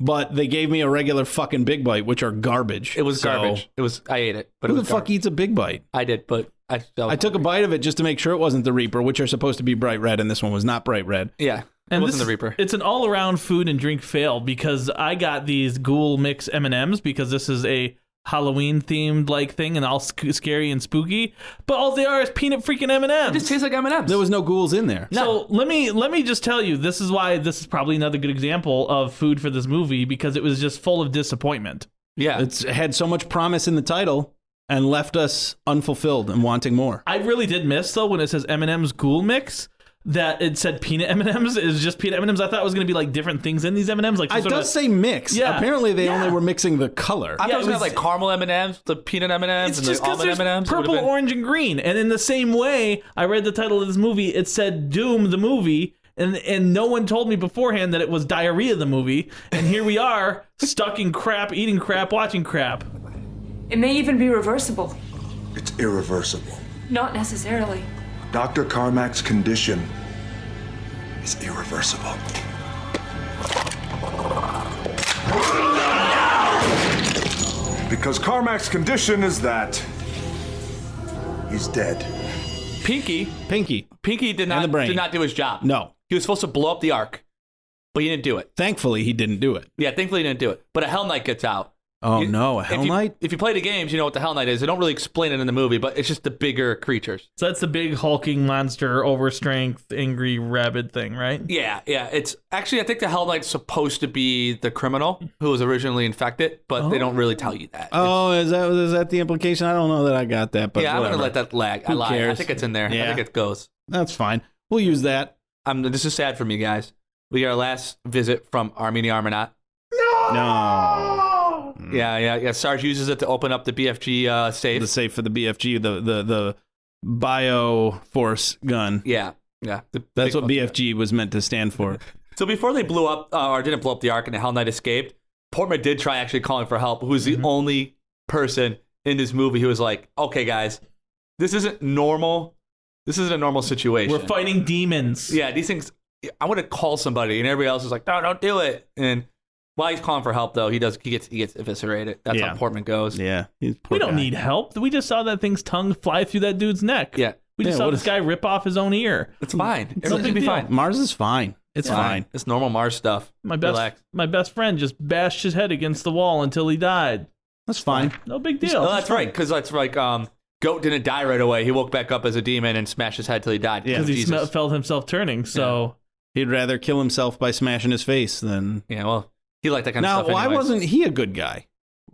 but they gave me a regular fucking Big Bite, which are garbage. It was garbage. I ate it, but who it was the fuck eats a Big Bite? I did, but I took a bite of it just to make sure it wasn't the Reaper, which are supposed to be bright red, and this one was not bright red. Yeah. And it wasn't the Reaper. It's an all-around food and drink fail because I got these Ghoul Mix M&Ms because this is a Halloween-themed like thing and all scary and spooky. But all they are is peanut freaking M&Ms. It just tastes like M&Ms. There was no ghouls in there. So let me just tell you, this is why this is probably another good example of food for this movie because it was just full of disappointment. Yeah. It had so much promise in the title and left us unfulfilled and wanting more. I really did miss, though, when it says M&M's Ghoul Mix. that it said peanut M&Ms is just peanut M&Ms. I thought it was going to be like different things in these M&Ms. Like It does say mix. Yeah. Apparently they only were mixing the color. I thought it was gonna have like caramel M&Ms, the peanut M&Ms, It's and just the because almond there's M&Ms. purple, orange, and green. And in the same way, I read the title of this movie. It said Doom the movie, and no one told me beforehand that it was Diarrhea the movie. And here we are, stuck in crap, eating crap, watching crap. It may even be reversible. It's irreversible. Not necessarily. Dr. Carmack's condition is irreversible. Because Carmack's condition is that he's dead. Pinky did And the brain. not do his job. No. He was supposed to blow up the Ark, but he didn't do it. Thankfully, he didn't do it. Yeah, thankfully he didn't do it. But a Hell Knight gets out. Oh, no, a Hell Knight? If you play the games, you know what the Hell Knight is. They don't really explain it in the movie, but it's just the bigger creatures. So that's the big hulking monster, overstrength, angry, rabid thing, right? Yeah. It's actually, I think the Hell Knight's supposed to be the criminal who was originally infected, but they don't really tell you that. Oh, is that the implication? I don't know that I got that, but Yeah, I'm whatever. gonna let that lag. I Who lied. I cares? think it's in there. Yeah. I think it goes. That's fine. We'll use that. This is sad for me, guys. We got our last visit from Armini Armanat. No. Yeah. Sarge uses it to open up the BFG safe. The safe for the BFG, the Bio-Force gun. Yeah. That's what BFG was meant to stand for. So before they blew up, or didn't blow up the Ark and the Hell Knight escaped, Portman did try actually calling for help, who was the only person in this movie who was like, okay, guys, this isn't normal. This isn't a normal situation. We're fighting demons. Yeah, these things, I want to call somebody, and everybody else is like, no, don't do it. And while he's calling for help, though, he gets eviscerated. That's how Portman goes. Yeah. We don't need help. We just saw that thing's tongue fly through that dude's neck. Yeah. We just saw this guy rip off his own ear. It's fine. It's no Everything big will be deal. fine. Mars is fine. It's fine. It's normal Mars stuff. My Relax. best friend just bashed his head against the wall until he died. That's fine. No big deal. No, that's right, because that's like Goat didn't die right away. He woke back up as a demon and smashed his head till he died. Because he felt himself turning. So He'd rather kill himself by smashing his face than. Yeah, well, he liked that kind of stuff. Now, why anyways. wasn't he a good guy?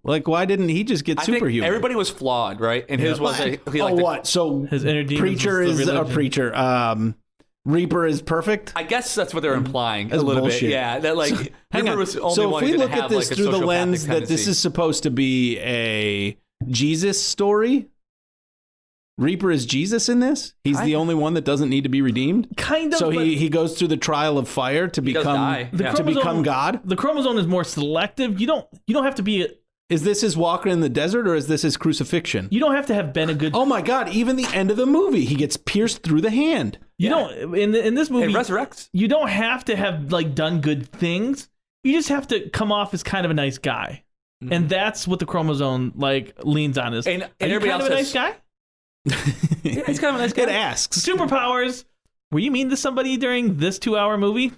Like, why didn't he just get I think superhuman? everybody was flawed, right? And his was he Oh, liked what? So his inner demons Preacher was the is a religion. preacher. Reaper is perfect. I guess that's what they're implying That's a little bullshit. bit. Yeah, that like Hang Reaper on. was the only So one if who we didn't look at have, this like, a through the sociopathic lens that this tendency. is supposed to be a Jesus story, Reaper is Jesus in this. He's the only one that doesn't need to be redeemed. Kind of. So but he goes through the trial of fire to does become die. the to become God. The chromosome is more selective. You don't have to be. Is this his walking in the desert or is this his crucifixion? You don't have to have been a good. Oh my God! Even the end of the movie, he gets pierced through the hand. You don't in this movie. It resurrects. You don't have to have like done good things. You just have to come off as kind of a nice guy, and that's what the chromosome like leans on. Is And are you everybody kind of else a has- nice guy? Yeah, he's kind of a nice guy. It asks. Superpowers. Were you mean to somebody during this 2-hour movie?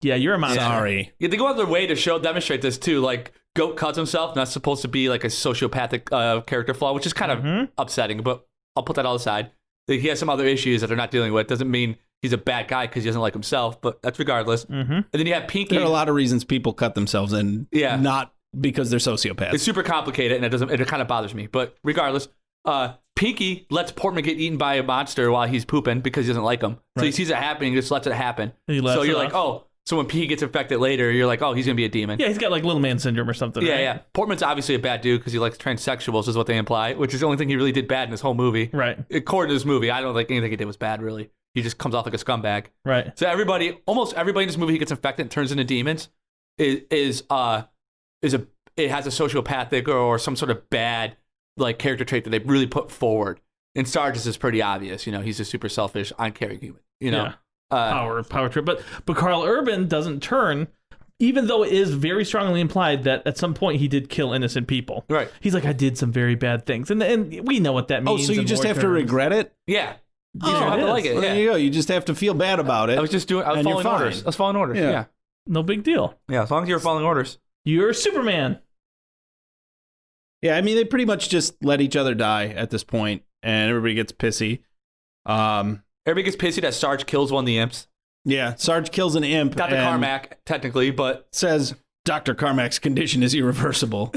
Yeah, you're a monster. Sorry. Yeah, they go out of their way to demonstrate this too. Like Goat cuts himself, not supposed to be like a sociopathic character flaw, which is kind of upsetting. But I'll put that all aside. He has some other issues that they're not dealing with. Doesn't mean he's a bad guy because he doesn't like himself. But that's regardless. And then you have Pinky. There are a lot of reasons people cut themselves, and not because they're sociopaths. It's super complicated, and it kind of bothers me. But regardless, Pinky lets Portman get eaten by a monster while he's pooping because he doesn't like him. So he sees it happening, just lets it happen. And he laughs So you're it like, off. oh. So when Pinky gets infected later, you're like, oh, he's gonna be a demon. Yeah, he's got like little man syndrome or something. Yeah, right? yeah. Portman's obviously a bad dude because he likes transsexuals, is what they imply, which is the only thing he really did bad in this whole movie. Right. According to this movie, I don't think anything he did was bad, really. He just comes off like a scumbag. Right. So almost everybody in this movie who gets infected and turns into demons it has a sociopathic or some sort of bad like character trait that they really put forward. And Sarge's is pretty obvious. You know, he's a super selfish, uncaring human. You know, power trip. But Carl Urban doesn't turn, even though it is very strongly implied that at some point he did kill innocent people. Right. He's like, I did some very bad things, and we know what that means. Oh, so you in just more have to terms. regret it? Yeah. You Oh, don't have it to like is. it. Well, Yeah. there you go. You just have to feel bad about it. I was and you're following orders. fine. I was following orders. Yeah. No big deal. Yeah, as long as you're following orders. You're Superman. Yeah, I mean, they pretty much just let each other die at this point, and everybody gets pissy. Everybody gets pissy that Sarge kills one of the imps. Yeah, Sarge kills an imp. Dr. and Carmack, technically, but says Dr. Carmack's condition is irreversible.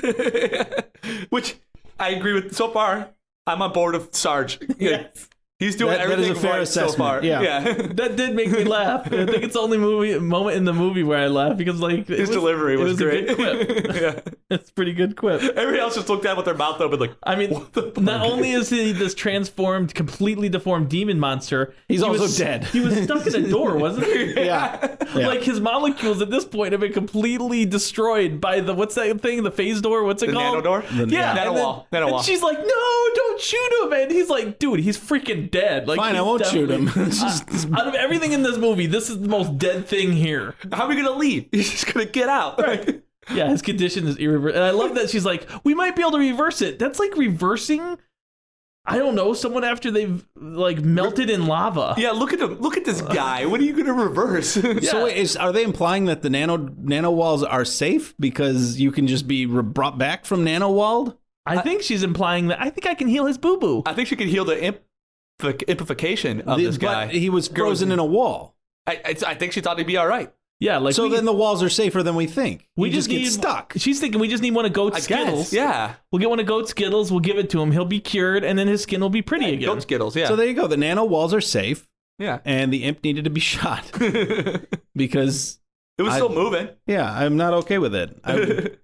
which I agree with so far. I'm on board with Sarge. Yes. He's doing That is everything a fair right so assessment. far. Yeah. That did make me laugh. I think it's the only moment in the movie where I laughed because like His delivery was great. A good quip. Yeah. It's a pretty good quip. Everybody else just looked at it with their mouth open, like, I mean, not only is he this transformed, completely deformed demon monster, He's he also was, dead. He was stuck in a door, wasn't he? Yeah. Like his molecules at this point have been completely destroyed by the what's that thing? The phase door? What's it the called? nano door? Yeah, Nano and then- wall. Nano and wall. she's like, "No, don't shoot him!" And he's like, "Dude, he's freaking dead." Like, Fine, he's I won't shoot him. definitely- It's just- out of everything in this movie, this is the most dead thing here. How are we going to leave? He's just going to get out. Right. Yeah, his condition is irreversible. And I love that she's like, we might be able to reverse it. That's like reversing, I don't know, someone after they've like melted in lava. Yeah, look at him. Look at this guy. What are you going to reverse? So wait, are they implying that the nano walls are safe because you can just be brought back from nano walled? I think she's implying that I think I can heal his boo boo. I think she could heal the impification of this guy. But he was frozen in a wall. I think she thought he'd be all right. Yeah, like So then the walls are safer than we think. we He just need, gets stuck. She's thinking we just need one of Goat's I Skittles. guess. Yeah. We'll get one of Goat's Skittles. We'll give it to him. He'll be cured, and then his skin will be pretty again. Goat Skittles, yeah. So there you go. The nano walls are safe, yeah. and the imp needed to be shot because It was still moving. yeah, I'm not okay with it.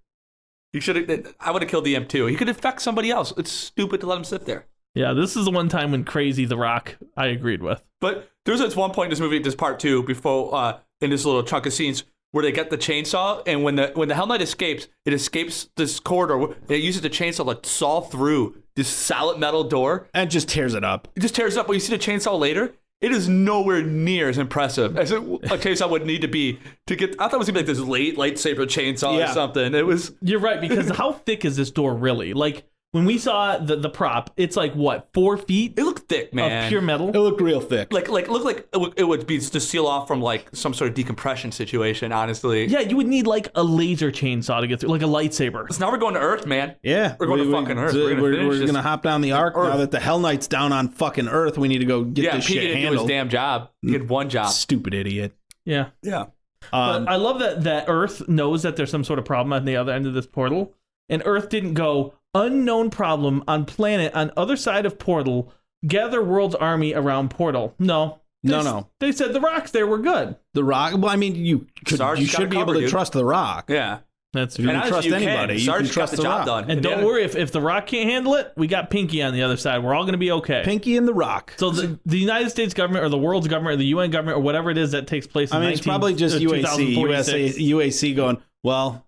You should have. I would have killed the imp too. He could infect somebody else. It's stupid to let him sit there. Yeah, this is the one time when Crazy the Rock I agreed with. But there's this one point in this movie, this part two, before in this little chunk of scenes where they get the chainsaw, and when the Hell Knight escapes, it escapes this corridor. And it uses the chainsaw to saw through this solid metal door. And just tears it up. It just tears it up. When you see the chainsaw later, it is nowhere near as impressive as a chainsaw would need to be to get. I thought it was gonna be like this lightsaber chainsaw or something. It was. You're right, because how thick is this door really? Like when we saw the prop, it's like what, 4 feet? It looked thick, man. Of pure metal. It looked real thick. Like it looked like it would be to seal off from like some sort of decompression situation. Honestly. Yeah, you would need like a laser chainsaw to get through, like a lightsaber. So now we're going to Earth, man. Yeah, We're going to fucking Earth. We're gonna hop down the arc now that the Hell Knight's down on fucking Earth. We need to go get this he shit didn't do his handled. damn job. He had one job. Stupid idiot. Yeah. Yeah. But I love that Earth knows that there's some sort of problem at the other end of this portal, and Earth didn't go unknown problem on planet on other side of portal. Gather world's army around portal. No. They said the Rock's there. We're good. The Rock. Well, I mean, you should be able to trust the Rock. Yeah. If you can trust anybody, you can trust the Rock. done. And don't worry, if the Rock can't handle it, we got Pinky on the other side. We're all going to be okay. Pinky and the Rock. So the United States government or the world's government or the UN government or whatever it is that takes place in I mean, it's probably just UAC going, well,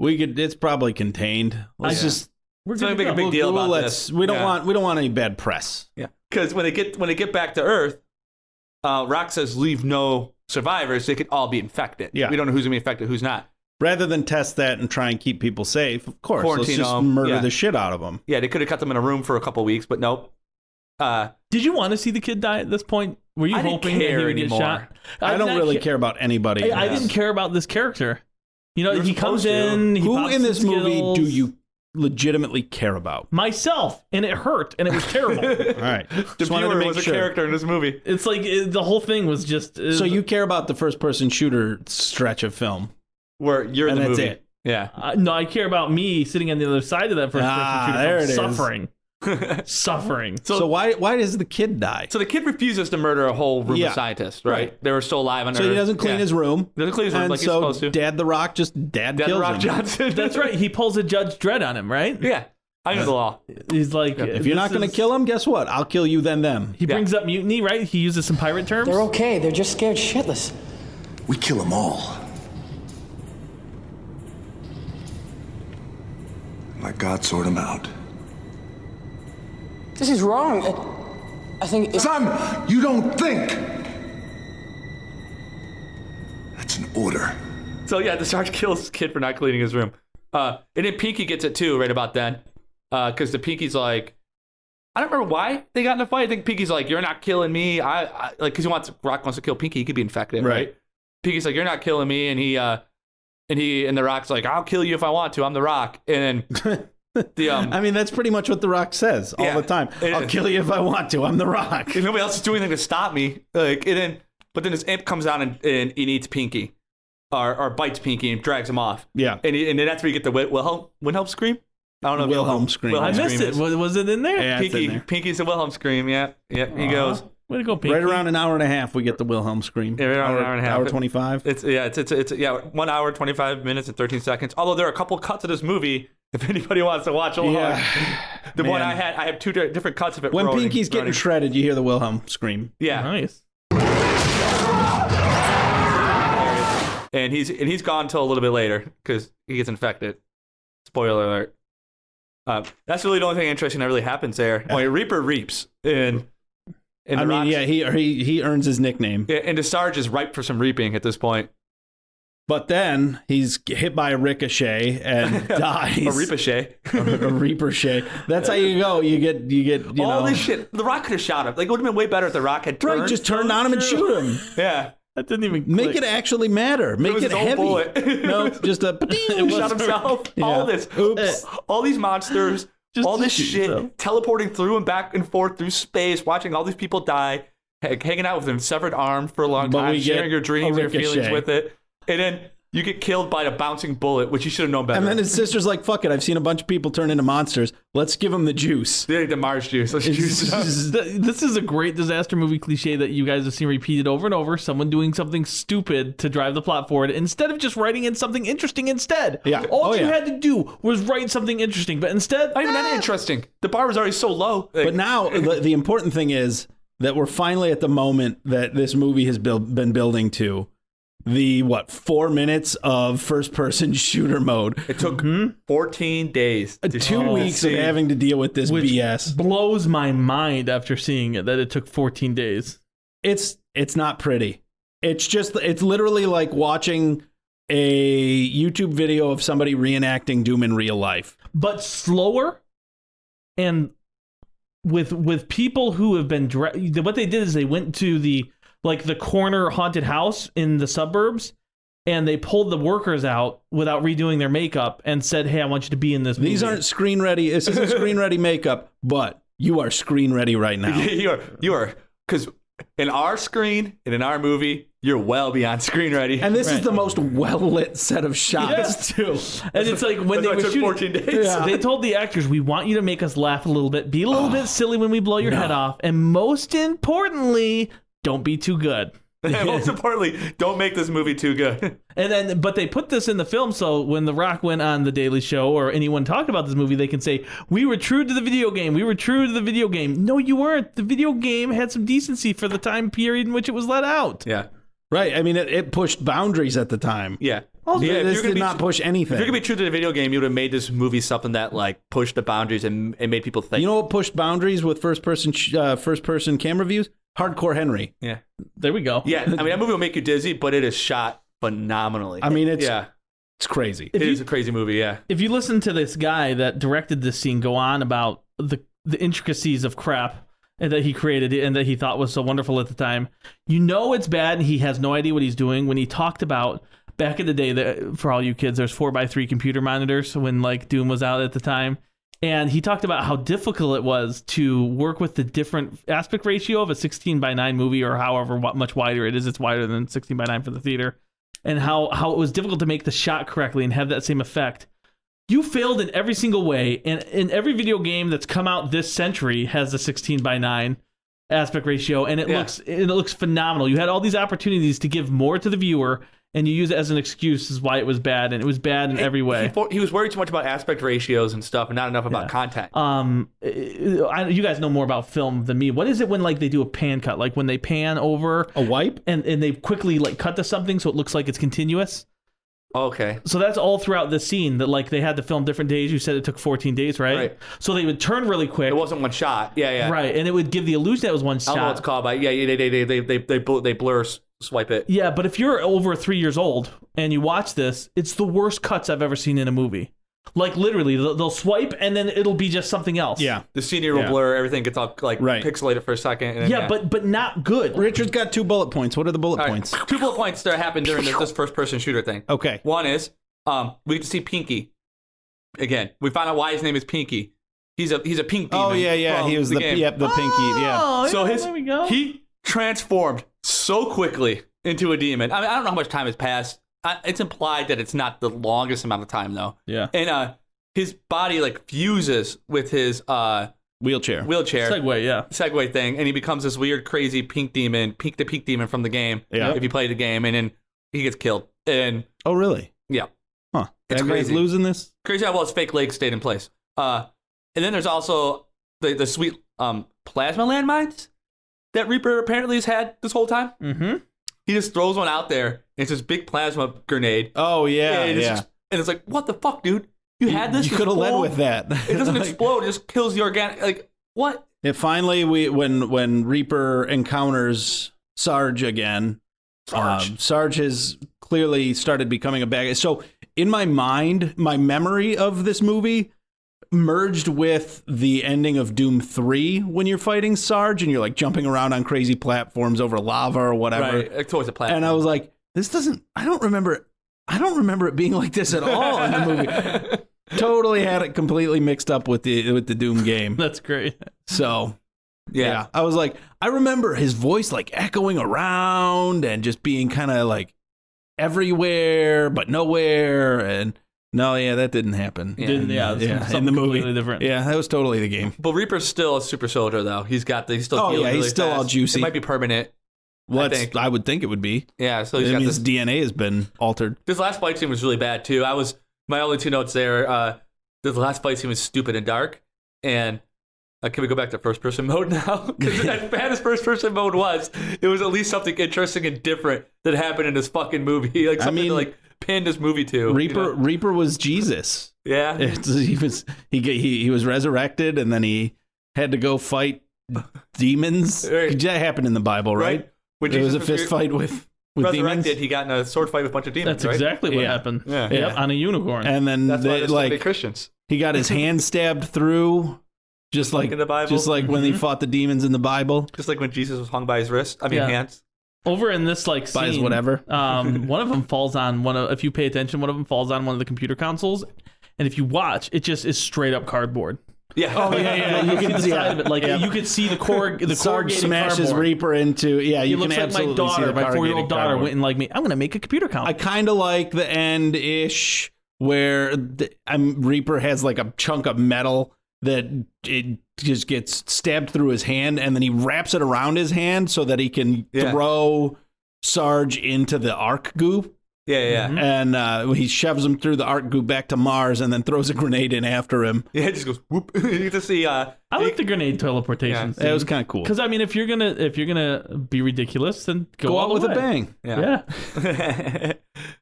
it's probably contained. Let's just we're So gonna make a big deal about this. We don't want any bad press. Yeah. Because when they get back to Earth, Rock says leave no survivors. They could all be infected. Yeah. We don't know who's gonna be infected, who's not. Rather than test that and try and keep people safe, of course, Quarantine let's just them, murder yeah. the shit out of them. Yeah, they could have kept them in a room for a couple weeks, but nope. Did you want to see the kid die at this point? Were you I didn't hoping that he care would get anymore. shot? I don't really care about anybody. I didn't care about this character. You know, You're he comes supposed to. in. He Who pops in this some movie Skittles. do you legitimately care about? Myself, and it hurt, and it was terrible. All right. The Just wanted to viewer make was a sure. character in this movie. It's like the whole thing was just. So you care about the first-person shooter stretch of film. Where you're in And the that's movie. it. Yeah. No, I care about me sitting on the other side of that first person shooter there film, it is. suffering. Suffering. So why does the kid die? So the kid refuses to murder a whole room Yeah. of scientists, right? Right. They were still alive on Earth. So he doesn't clean his room. He doesn't clean his room And like he's so supposed to. Dad the Rock just Dad kills Rock him. Johnson. That's right. He pulls a Judge Dredd on him, right? Yeah. I know the law. He's like, If you're not going to kill him, guess what? I'll kill you, then them. He brings up mutiny, right? He uses some pirate terms. They're okay. They're just scared shitless. We kill them all. Let God sort them out. This is wrong. I think it's... Son, you don't think. That's an order. So yeah, the Sarge kills the kid for not cleaning his room. And then Pinky gets it too, right about then. Because the Pinky's like, I don't remember why they got in a fight. I think Pinky's like, you're not killing me. I like, because Rock wants to kill Pinky. He could be infected, right? Pinky's like, you're not killing me. And the Rock's like, I'll kill you if I want to. I'm the Rock. And then I mean, that's pretty much what the Rock says all the time. I'll kill you if I want to. I'm the Rock. And nobody else is doing anything to stop me. But then this imp comes out and he eats Pinky. Or bites Pinky and drags him off. Yeah. And then that's where you get the Wilhelm scream. I don't know. Wilhelm scream. I missed it. Was it in there? Yeah, it's in there. Pinky's the Wilhelm scream. Yeah. He goes. Way to go, Pinky. Right around an hour and a half, we get the Wilhelm scream. Yeah, right around an hour and a half. Hour 25. It's 1 hour 25 minutes and 13 seconds. Although there are a couple cuts of this movie. If anybody wants to watch along, the one I have two different cuts of it. When Pinky's getting shredded, you hear the Wilhelm scream. Yeah, nice. And he's gone until a little bit later because he gets infected. Spoiler alert. That's really the only thing interesting that really happens there. Reaper reaps, and I mean, yeah, he earns his nickname. Yeah, and the Sarge is ripe for some reaping at this point. But then he's hit by a ricochet and dies. A ricochet. A ricochet. That's how you go. You get all this shit. The Rock could have shot him. Like, it would have been way better if The Rock had turned. Right, just turn on him and shoot him. Yeah. That didn't even click. Make it actually matter. Make it heavy. Bullet. No, just a it shot himself. Yeah. All this. Oops. All these monsters. All this shit. Himself. Teleporting through and back and forth through space, watching all these people die, hanging out with them, severed arm for a long time, sharing your dreams and your feelings with it. And then you get killed by a bouncing bullet, which you should have known better. And then his sister's like, fuck it, I've seen a bunch of people turn into monsters. Let's give them the juice. The Mars juice. Let's juice it up. This is a great disaster movie cliche that you guys have seen repeated over and over. Someone doing something stupid to drive the plot forward instead of just writing in something interesting instead. Yeah. All you had to do was write something interesting, but instead... Not even that interesting. The bar was already so low. But now, the important thing is that we're finally at the moment that this movie has been building to. The 4 minutes of first-person shooter mode. It took 14 days. 2 weeks of having to deal with this BS. Blows my mind after seeing it that it took 14 days. It's not pretty. It's literally like watching a YouTube video of somebody reenacting Doom in real life, but slower, and with people who have been what they did is they went to the corner haunted house in the suburbs, and they pulled the workers out without redoing their makeup and said, hey, I want you to be in this movie. These aren't screen ready. This isn't screen ready makeup, but you are screen ready right now. You are, because in our screen and in our movie, you're well beyond screen ready. And this is the most well-lit set of shots, too. And it's like when they were shooting, 14 days. They told the actors, we want you to make us laugh a little bit, be a little bit silly when we blow your head off, and most importantly, don't be too good. Most importantly, don't make this movie too good. But they put this in the film, so when The Rock went on The Daily Show or anyone talked about this movie, they can say, we were true to the video game. We were true to the video game. No, you weren't. The video game had some decency for the time period in which it was let out. Yeah. Right. I mean, it pushed boundaries at the time. Yeah. This did not push anything. If you're going to be true to the video game, you would have made this movie something that pushed the boundaries and made people think. You know what pushed boundaries with first-person camera views? Hardcore Henry. Yeah. There we go. Yeah. I mean, that movie will make you dizzy, but it is shot phenomenally. I mean, it's crazy. It is a crazy movie, yeah. If you listen to this guy that directed this scene go on about the intricacies of crap that he created and that he thought was so wonderful at the time, you know it's bad and he has no idea what he's doing when he talked about back in the day that for all you kids, there's 4x3 computer monitors when Doom was out at the time. And he talked about how difficult it was to work with the different aspect ratio of a 16:9 movie, or however much wider it is. It's wider than 16:9 for the theater. And how it was difficult to make the shot correctly and have that same effect. You failed in every single way. And in every video game that's come out this century has a 16:9 aspect ratio. And it looks phenomenal. You had all these opportunities to give more to the viewer, and you use it as an excuse as why it was bad, and it was bad in every way. He was worried too much about aspect ratios and stuff, and not enough about content. You guys know more about film than me. What is it when they do a pan cut, when they pan over a wipe and they quickly cut to something so it looks like it's continuous? Okay. So that's all throughout the scene that they had to film different days. You said it took 14 days, right? Right. So they would turn really quick. It wasn't one shot. Yeah. Right, and it would give the illusion that it was one shot. I don't know what it's called, but they blur. Swipe it. Yeah, but if you're over 3 years old and you watch this, it's the worst cuts I've ever seen in a movie. Literally, they'll swipe and then it'll be just something else. Yeah. The scenery will blur, everything gets all pixelated for a second. And then, but not good. Richard's got 2 bullet points. What are the bullet points? 2 bullet points that happened during this first-person shooter thing. Okay. One is, we get to see Pinky. Again, we find out why his name is Pinky. He's a pink demon. Oh, yeah. He was the Pinky, yeah. So there we go. He transformed so quickly into a demon. I mean, I don't know how much time has passed. It's implied that it's not the longest amount of time, though. Yeah. And his body like fuses with his wheelchair Segway thing, and he becomes this weird, crazy pink to pink demon from the game. Yeah. If you play the game, and then he gets killed. And oh, really? yeah, Huh? It's That guy's crazy. losing this. crazy how well his fake legs stayed in place. And then there's also the sweet plasma landmines that Reaper apparently has had this whole time. Mm-hmm. He just throws one out there, and it's this big plasma grenade. Oh yeah, and yeah. It's like, what the fuck, dude? You had this. You could have led whole- with that. It doesn't Like, explode. It just kills the organic. Like what? Yeah, finally, when Reaper encounters Sarge again, Sarge has clearly started becoming a bad guy. So in my mind, my memory of this movie merged with the ending of Doom 3 when you're fighting Sarge and you're like jumping around on crazy platforms over lava or whatever. Right, like towards a platform. And I was like, I don't remember it being like this at all in the movie. Totally had it completely mixed up with the Doom game. That's great. So yeah, I was like, I remember his voice like echoing around and just being kind of like everywhere but nowhere. And no, yeah, that didn't happen. Yeah, in the movie. Different. Yeah, that was totally the game. But Reaper's still a super soldier, though. He's still. He's really still all fast. juicy. It might be permanent. I would think it would be. Yeah, so he's got his this. DNA has been altered. This last fight scene was really bad too. My only two notes there. The last fight scene was stupid and dark. And can we go back to first person mode now? Because as bad as first person mode was, it was at least something interesting and different that happened in this fucking movie. Like something to like pin this movie to. Reaper was Jesus. Yeah, he was resurrected and then he had to go fight demons. Right. That happened in the Bible, right? When There was Jesus a fist fight with resurrected, demons. he got in a sword fight with a bunch of demons. That's right? exactly what happened. Yeah. Yep, on a unicorn. And then That's why they, there's so many like Christians. he got his hand stabbed through, just like in the Bible. just like when he fought the demons in the Bible. Just like when Jesus was hung by his wrist. hands. Over in this like By his scene, whatever. one of them falls on if you pay attention, one of them falls on one of the computer consoles, and if you watch, it just is straight up cardboard. Yeah. Oh yeah. You can see the side of it. Like you could see the Sarge corrugated smashes cardboard. Reaper into He you can looks like absolutely my daughter, see the my 4-year-old corrugated daughter, cardboard. went and like me. I'm gonna make a computer console. I kind of like the end ish where Reaper has like a chunk of metal that it just gets stabbed through his hand, and then he wraps it around his hand so that he can throw Sarge into the arc goo. Yeah. And he shoves him through the arc goo back to Mars, and then throws a grenade in after him. Yeah, it just goes whoop. You get to see. I like the grenade teleportation. That was kind of cool. Because I mean, if you're gonna be ridiculous, then go out all with the a way. bang. Yeah.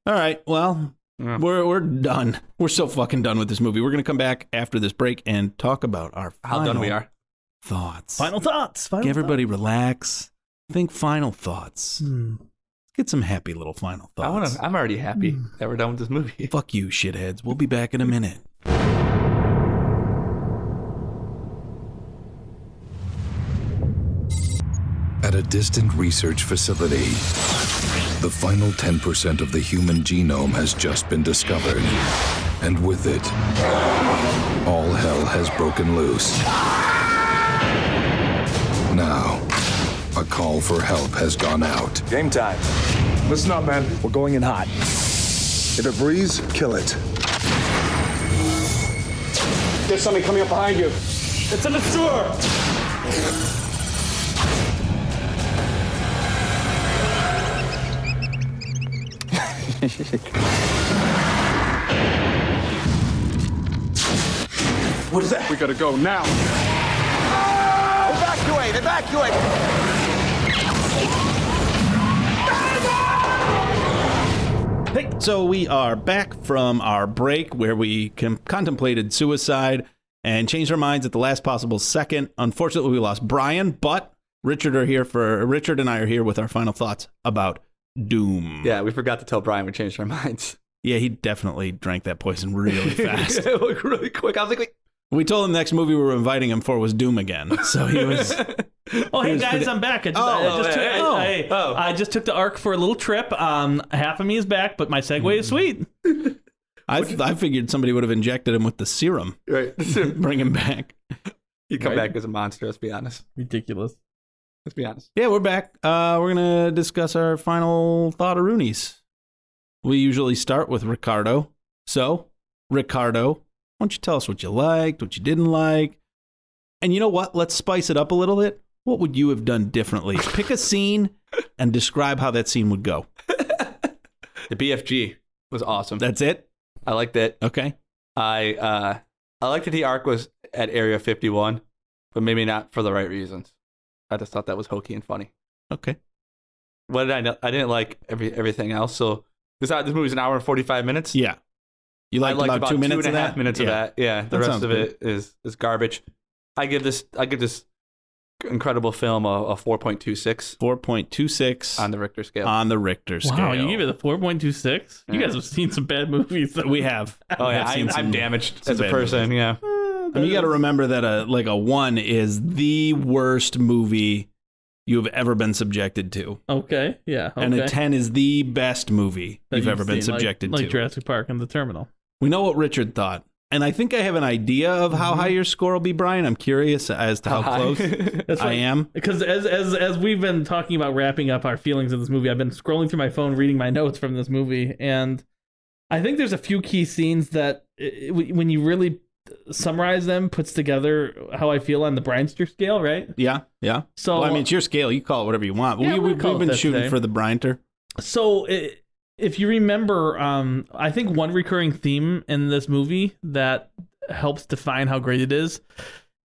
All right. Well, we're done. We're so fucking done with this movie. We're gonna come back after this break and talk about our How done we are. thoughts. Final thoughts. Everybody relax. Think final thoughts. Get some happy little final thoughts. I'm already happy that we're done with this movie. Fuck you, shitheads. We'll be back in a minute. At a distant research facility, the final 10% of the human genome has just been discovered. And with it, all hell has broken loose. Now, a call for help has gone out. Game time. Listen up, man. We're going in hot. If it breathes, kill it. There's something coming up behind you. It's in the sewer. What is that? We gotta go now. Evacuate! Hey, so we are back from our break where we contemplated suicide and changed our minds at the last possible second. Unfortunately, we lost Brian, but Richard and I are here with our final thoughts about Doom. Yeah, we forgot to tell Brian we changed our minds. Yeah, he definitely drank that poison really fast. Like really quick. I was like, wait. We told him the next movie we were inviting him for was Doom again. So he was... Oh, hey guys, I'm back. I just took the Ark for a little trip. Half of me is back, but my Segway is sweet. I figured somebody would have injected him with the serum. Right. Bring him back. You come back as a monster, let's be honest. Ridiculous. Let's be honest. Yeah, we're back. We're going to discuss our final thought of Roonies. We usually start with Ricardo. So, Ricardo, Why don't you tell us what you liked, what you didn't like? And you know what? Let's spice it up a little bit. What would you have done differently? Pick a scene and describe how that scene would go. The BFG was awesome. That's it? I liked it. Okay. I liked that the arc was at Area 51, but maybe not for the right reasons. I just thought that was hokey and funny. Okay. What did I know? I didn't like everything else. So this movie's an hour and 45 minutes. Yeah. You liked about 2 minutes of that? 2.5 minutes of that. Yeah. The rest of it is garbage. I give this incredible film a 4.26. 4.26 on the Richter scale. On the Richter scale. Wow, you gave it a 4.26? You guys have seen some bad movies. We have. Oh yeah, I'm damaged as a person. Movies. Yeah. I mean, you got to remember that a 1 is the worst movie you have ever been subjected to. Okay, yeah. Okay. And a 10 is the best movie you've ever been subjected to. Like Jurassic Park and The Terminal. We know what Richard thought. And I think I have an idea of how high your score will be, Brian. I'm curious as to how close I am. Because as we've been talking about wrapping up our feelings of this movie, I've been scrolling through my phone, reading my notes from this movie. And I think there's a few key scenes that, when you really summarize them, puts together how I feel on the Breinster scale, right? Yeah, yeah. So, well, I mean, it's your scale. You call it whatever you want. Yeah, We've been shooting for the Breinter. So if you remember, I think one recurring theme in this movie that helps define how great it is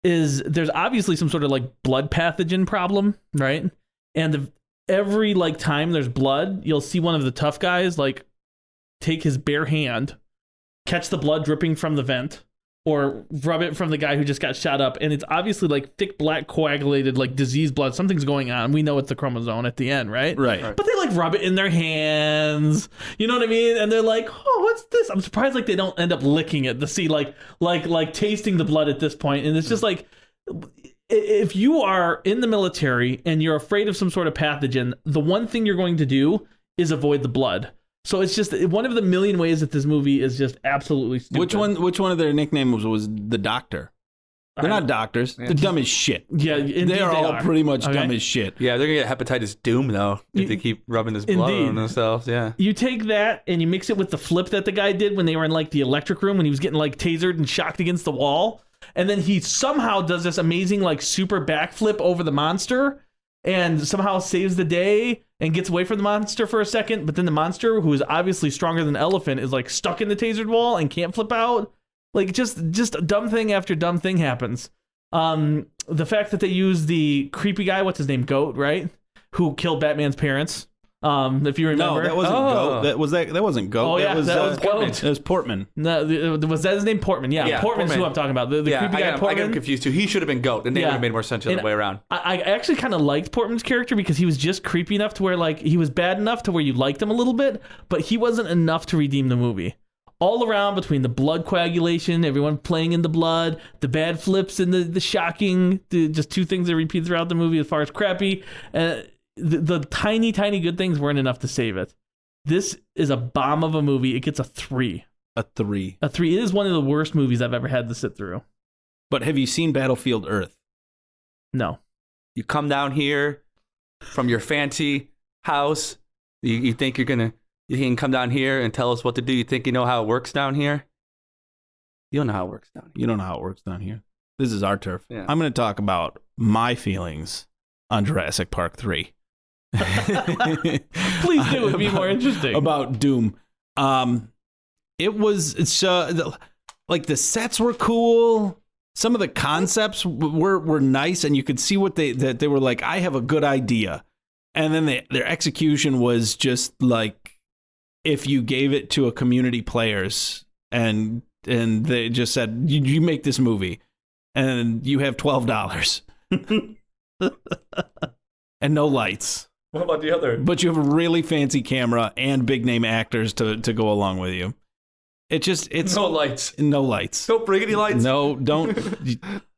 there's obviously some sort of like blood pathogen problem, right? And every like time there's blood, you'll see one of the tough guys like take his bare hand, catch the blood dripping from the vent, or rub it from the guy who just got shot up. And it's obviously like thick, black, coagulated, like disease blood. Something's going on. We know it's the chromosome at the end, right? Right. But they like rub it in their hands. You know what I mean? And they're like, oh, what's this? I'm surprised like they don't end up licking it to see like tasting the blood at this point. And it's just like, if you are in the military and you're afraid of some sort of pathogen, the one thing you're going to do is avoid the blood. So it's just one of the million ways that this movie is just absolutely stupid. Which one of their nicknames was the Doctor? They're not doctors. They're dumb as shit. Yeah, indeed they are all pretty much dumb as shit. Yeah, they're gonna get hepatitis doom though if they keep rubbing this blood on themselves. Yeah. You take that and you mix it with the flip that the guy did when they were in like the electric room when he was getting like tasered and shocked against the wall, and then he somehow does this amazing like super backflip over the monster and somehow saves the day and gets away from the monster for a second, but then the monster, who is obviously stronger than the elephant, is like stuck in the tasered wall and can't flip out. Like just a dumb thing after dumb thing happens. The fact that they use the creepy guy, what's his name, Goat, right? Who killed Batman's parents. If you remember. No, that wasn't Goat. That wasn't Goat. Oh, yeah, that was Goat. It was Portman. No, was that his name? Portman. Yeah, Portman's who I'm talking about. The creepy guy, Portman. I got him confused too. He should have been Goat. The name would have made more sense the other way around. I actually kind of liked Portman's character because he was just creepy enough to where like he was bad enough to where you liked him a little bit, but he wasn't enough to redeem the movie. All around, between the blood coagulation, everyone playing in the blood, the bad flips, and the shocking, just two things that repeat throughout the movie as far as crappy. The tiny, tiny good things weren't enough to save it. This is a bomb of a movie. It gets a 3. A 3. A 3. It is one of the worst movies I've ever had to sit through. But have you seen Battlefield Earth? No. You come down here from your fancy house. You think you can come down here and tell us what to do. You think you know how it works down here? You don't know how it works down here. You don't know how it works down here. This is our turf. Yeah. I'm going to talk about my feelings on Jurassic Park 3. Please do. It'd be more interesting. About Doom. It's like the sets were cool. Some of the concepts were nice, and you could see what they were like. I have a good idea, and then their execution was just like if you gave it to a community players and they just said you make this movie and you have $12 and no lights. What about the other? But you have a really fancy camera and big name actors to go along with you. It's no lights. No lights. Don't bring any lights. No, don't.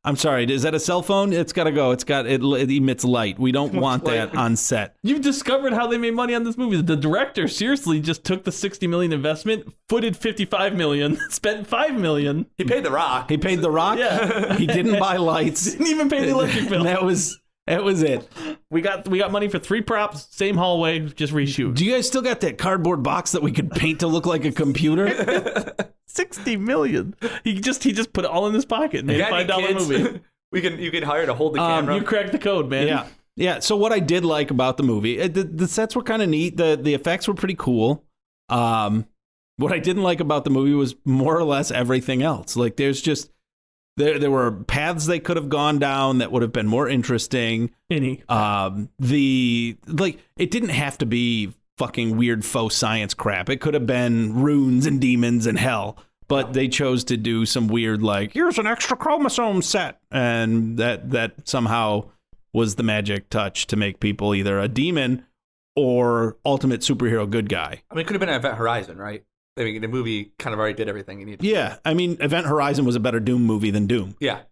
I'm sorry. Is that a cell phone? It's got to go. It emits light. We don't want that on set. You've discovered how they made money on this movie. The director seriously just took the $60 million investment, footed $55 million, spent $5 million. He paid The Rock. He paid The Rock. Yeah. He didn't buy lights. Didn't even pay the electric bill. That was it. We got money for 3 props, same hallway, just reshoot. Do you guys still got that cardboard box that we could paint to look like a computer? $60 million. He just put it all in his pocket and made a $5 movie. You can hire to hold the camera. You cracked the code, man. Yeah. So what I did like about the movie, the sets were kind of neat. The effects were pretty cool. What I didn't like about the movie was more or less everything else. Like there's just there were paths they could have gone down that would have been more interesting. It didn't have to be fucking weird faux science crap. It could have been runes and demons and hell. But they chose to do some weird, like, here's an extra chromosome set. And that somehow was the magic touch to make people either a demon or ultimate superhero good guy. I mean, it could have been Event Horizon, right? I mean, the movie kind of already did everything you needed. Yeah. I mean, Event Horizon was a better Doom movie than Doom. Yeah.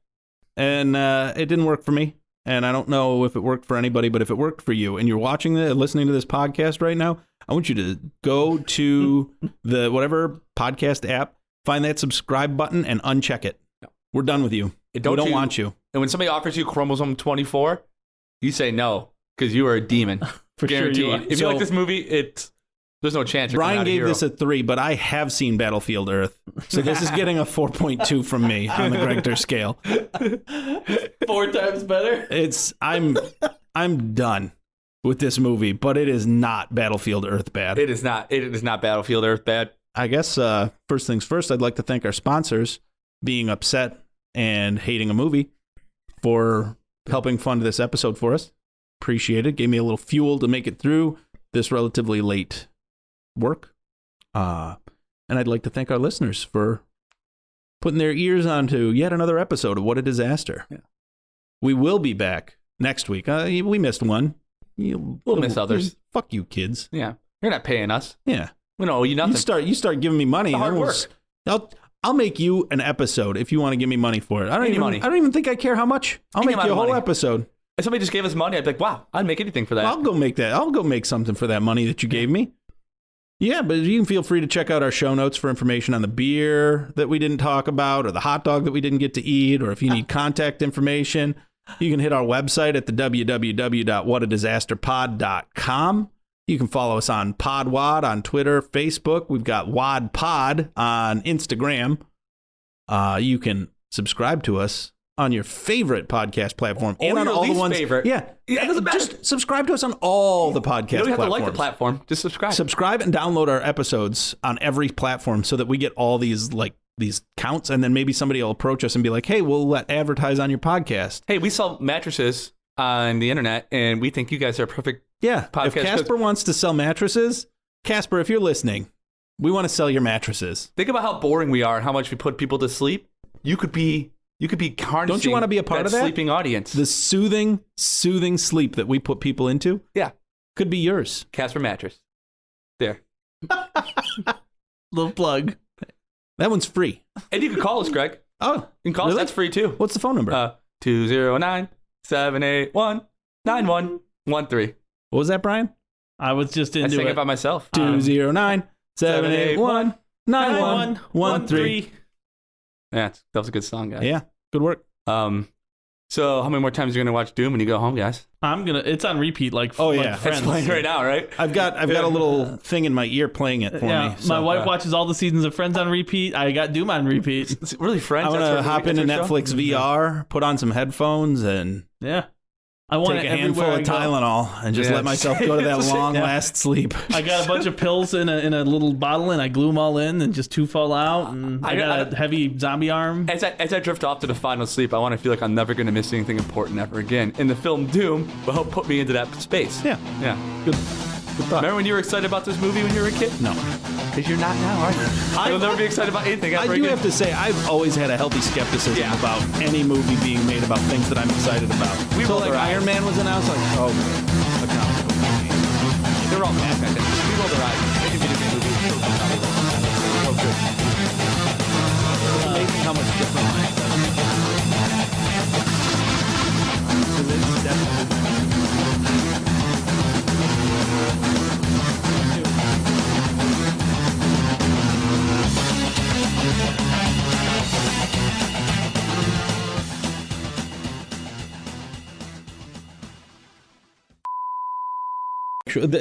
And it didn't work for me. And I don't know if it worked for anybody, but if it worked for you and you're listening to this podcast right now, I want you to go to the whatever podcast app, find that subscribe button and uncheck it. No. We're done with you. We don't want you. And when somebody offers you chromosome 24, you say no because you are a demon. For guaranteed. sure you are. If you like this movie, there's no chance. Brian gave this a 3, but I have seen Battlefield Earth, so this is getting a 4.2 from me on the Gregter scale. 4 times better. I'm done with this movie, but it is not Battlefield Earth bad. It is not. It is not Battlefield Earth bad. I guess first things first, I'd like to thank our sponsors being upset and hating a movie for helping fund this episode for us. Appreciate it. Gave me a little fuel to make it through this relatively late work. And I'd like to thank our listeners for putting their ears onto yet another episode of What a Disaster. Yeah. We will be back next week. We missed one. We'll miss others. Fuck you, kids. Yeah. You're not paying us. Yeah. We don't owe you nothing. You start giving me money. Hard work. I'll make you an episode if you want to give me money for it. I don't even think I care how much. I'll make you a whole episode. If somebody just gave us money, I'd be like, wow, I'd make anything for that. I'll go make that. I'll go make something for that money that you gave me. Yeah, but you can feel free to check out our show notes for information on the beer that we didn't talk about or the hot dog that we didn't get to eat, or if you need contact information, you can hit our website at the www.whatadisasterpod.com. You can follow us on PodWad on Twitter, Facebook. We've got WadPod on Instagram. You can subscribe to us on your favorite podcast platform and on all the ones. Favorite. Yeah, just subscribe to us on all the podcast. You don't have platforms. to like the platform. Just subscribe. Subscribe and download our episodes on every platform so that we get all these counts, and then maybe somebody will approach us and be like, "Hey, we'll advertise on your podcast." Hey, we sell mattresses on the internet, and we think you guys are a perfect. Yeah, if Casper wants to sell mattresses, Casper, if you're listening, we want to sell your mattresses. Think about how boring we are and how much we put people to sleep. You could be harnessing. Don't you want to be a part of that? Sleeping audience. The soothing sleep that we put people into. Yeah, could be yours. Casper mattress. There. Little plug. That one's free. And you can call us, Greg. Oh, you can call us. That's free too. What's the phone number? 209-781-9113. What was that, Brian? I was just into I sang it by myself. 209-781-9113. Yeah, that was a good song, guys. Yeah, good work. So how many more times are you gonna watch Doom when you go home, guys? It's on repeat like Friends. It's playing right now, right? I've got a little thing in my ear playing it for me. So, my wife watches all the seasons of Friends on repeat. I got Doom on repeat. It's really Friends. I'm gonna hop into Netflix VR, put on some headphones, and I want take a handful of Tylenol and just let myself go to that long last sleep. I got a bunch of pills in a little bottle, and I glue them all in, and just 2 fall out. And I got a heavy zombie arm. As I drift off to the final sleep, I want to feel like I'm never going to miss anything important ever again. And the film Doom will help put me into that space. Yeah. Good thought. Remember when you were excited about this movie when you were a kid? No. Because you're not now, are you? You'll never be excited about anything ever again. I do have to say, I've always had a healthy skepticism about any movie being made about things that I'm excited about. So like Iron Man was announced, like, oh, a comic book movie. They're all mad back then. We rolled our eyes. They can be different movies. Oh, good. It's amazing how much different mindset. It's definitely.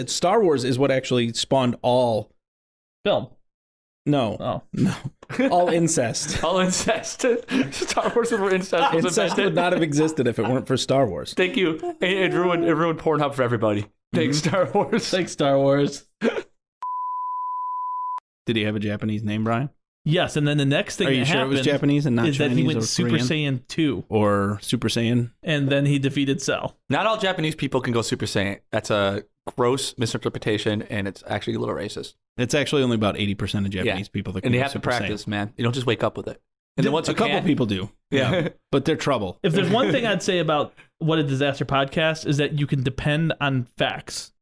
Star Wars is what actually spawned all film. No. All incest. All incest. Star Wars were incest. Was Incest invented. would not have existed if it weren't for Star Wars. Thank you. It ruined Pornhub for everybody. Thanks, Star Wars. Thanks, Star Wars. Did he have a Japanese name, Brian? Yes, and then the next thing Are you that sure it happened was Japanese and not is Chinese that he went or Super Korean? Saiyan 2. Or Super Saiyan? And then he defeated Cell. Not all Japanese people can go Super Saiyan. That's a gross misinterpretation, and it's actually a little racist. It's actually only about 80% of Japanese people that can and they go have to Super practice, Saiyan. man. You don't just wake up with it. And then once a you couple can, people do. Yeah. But they're trouble. If there's one thing I'd say about What a Disaster podcast is that you can depend on facts.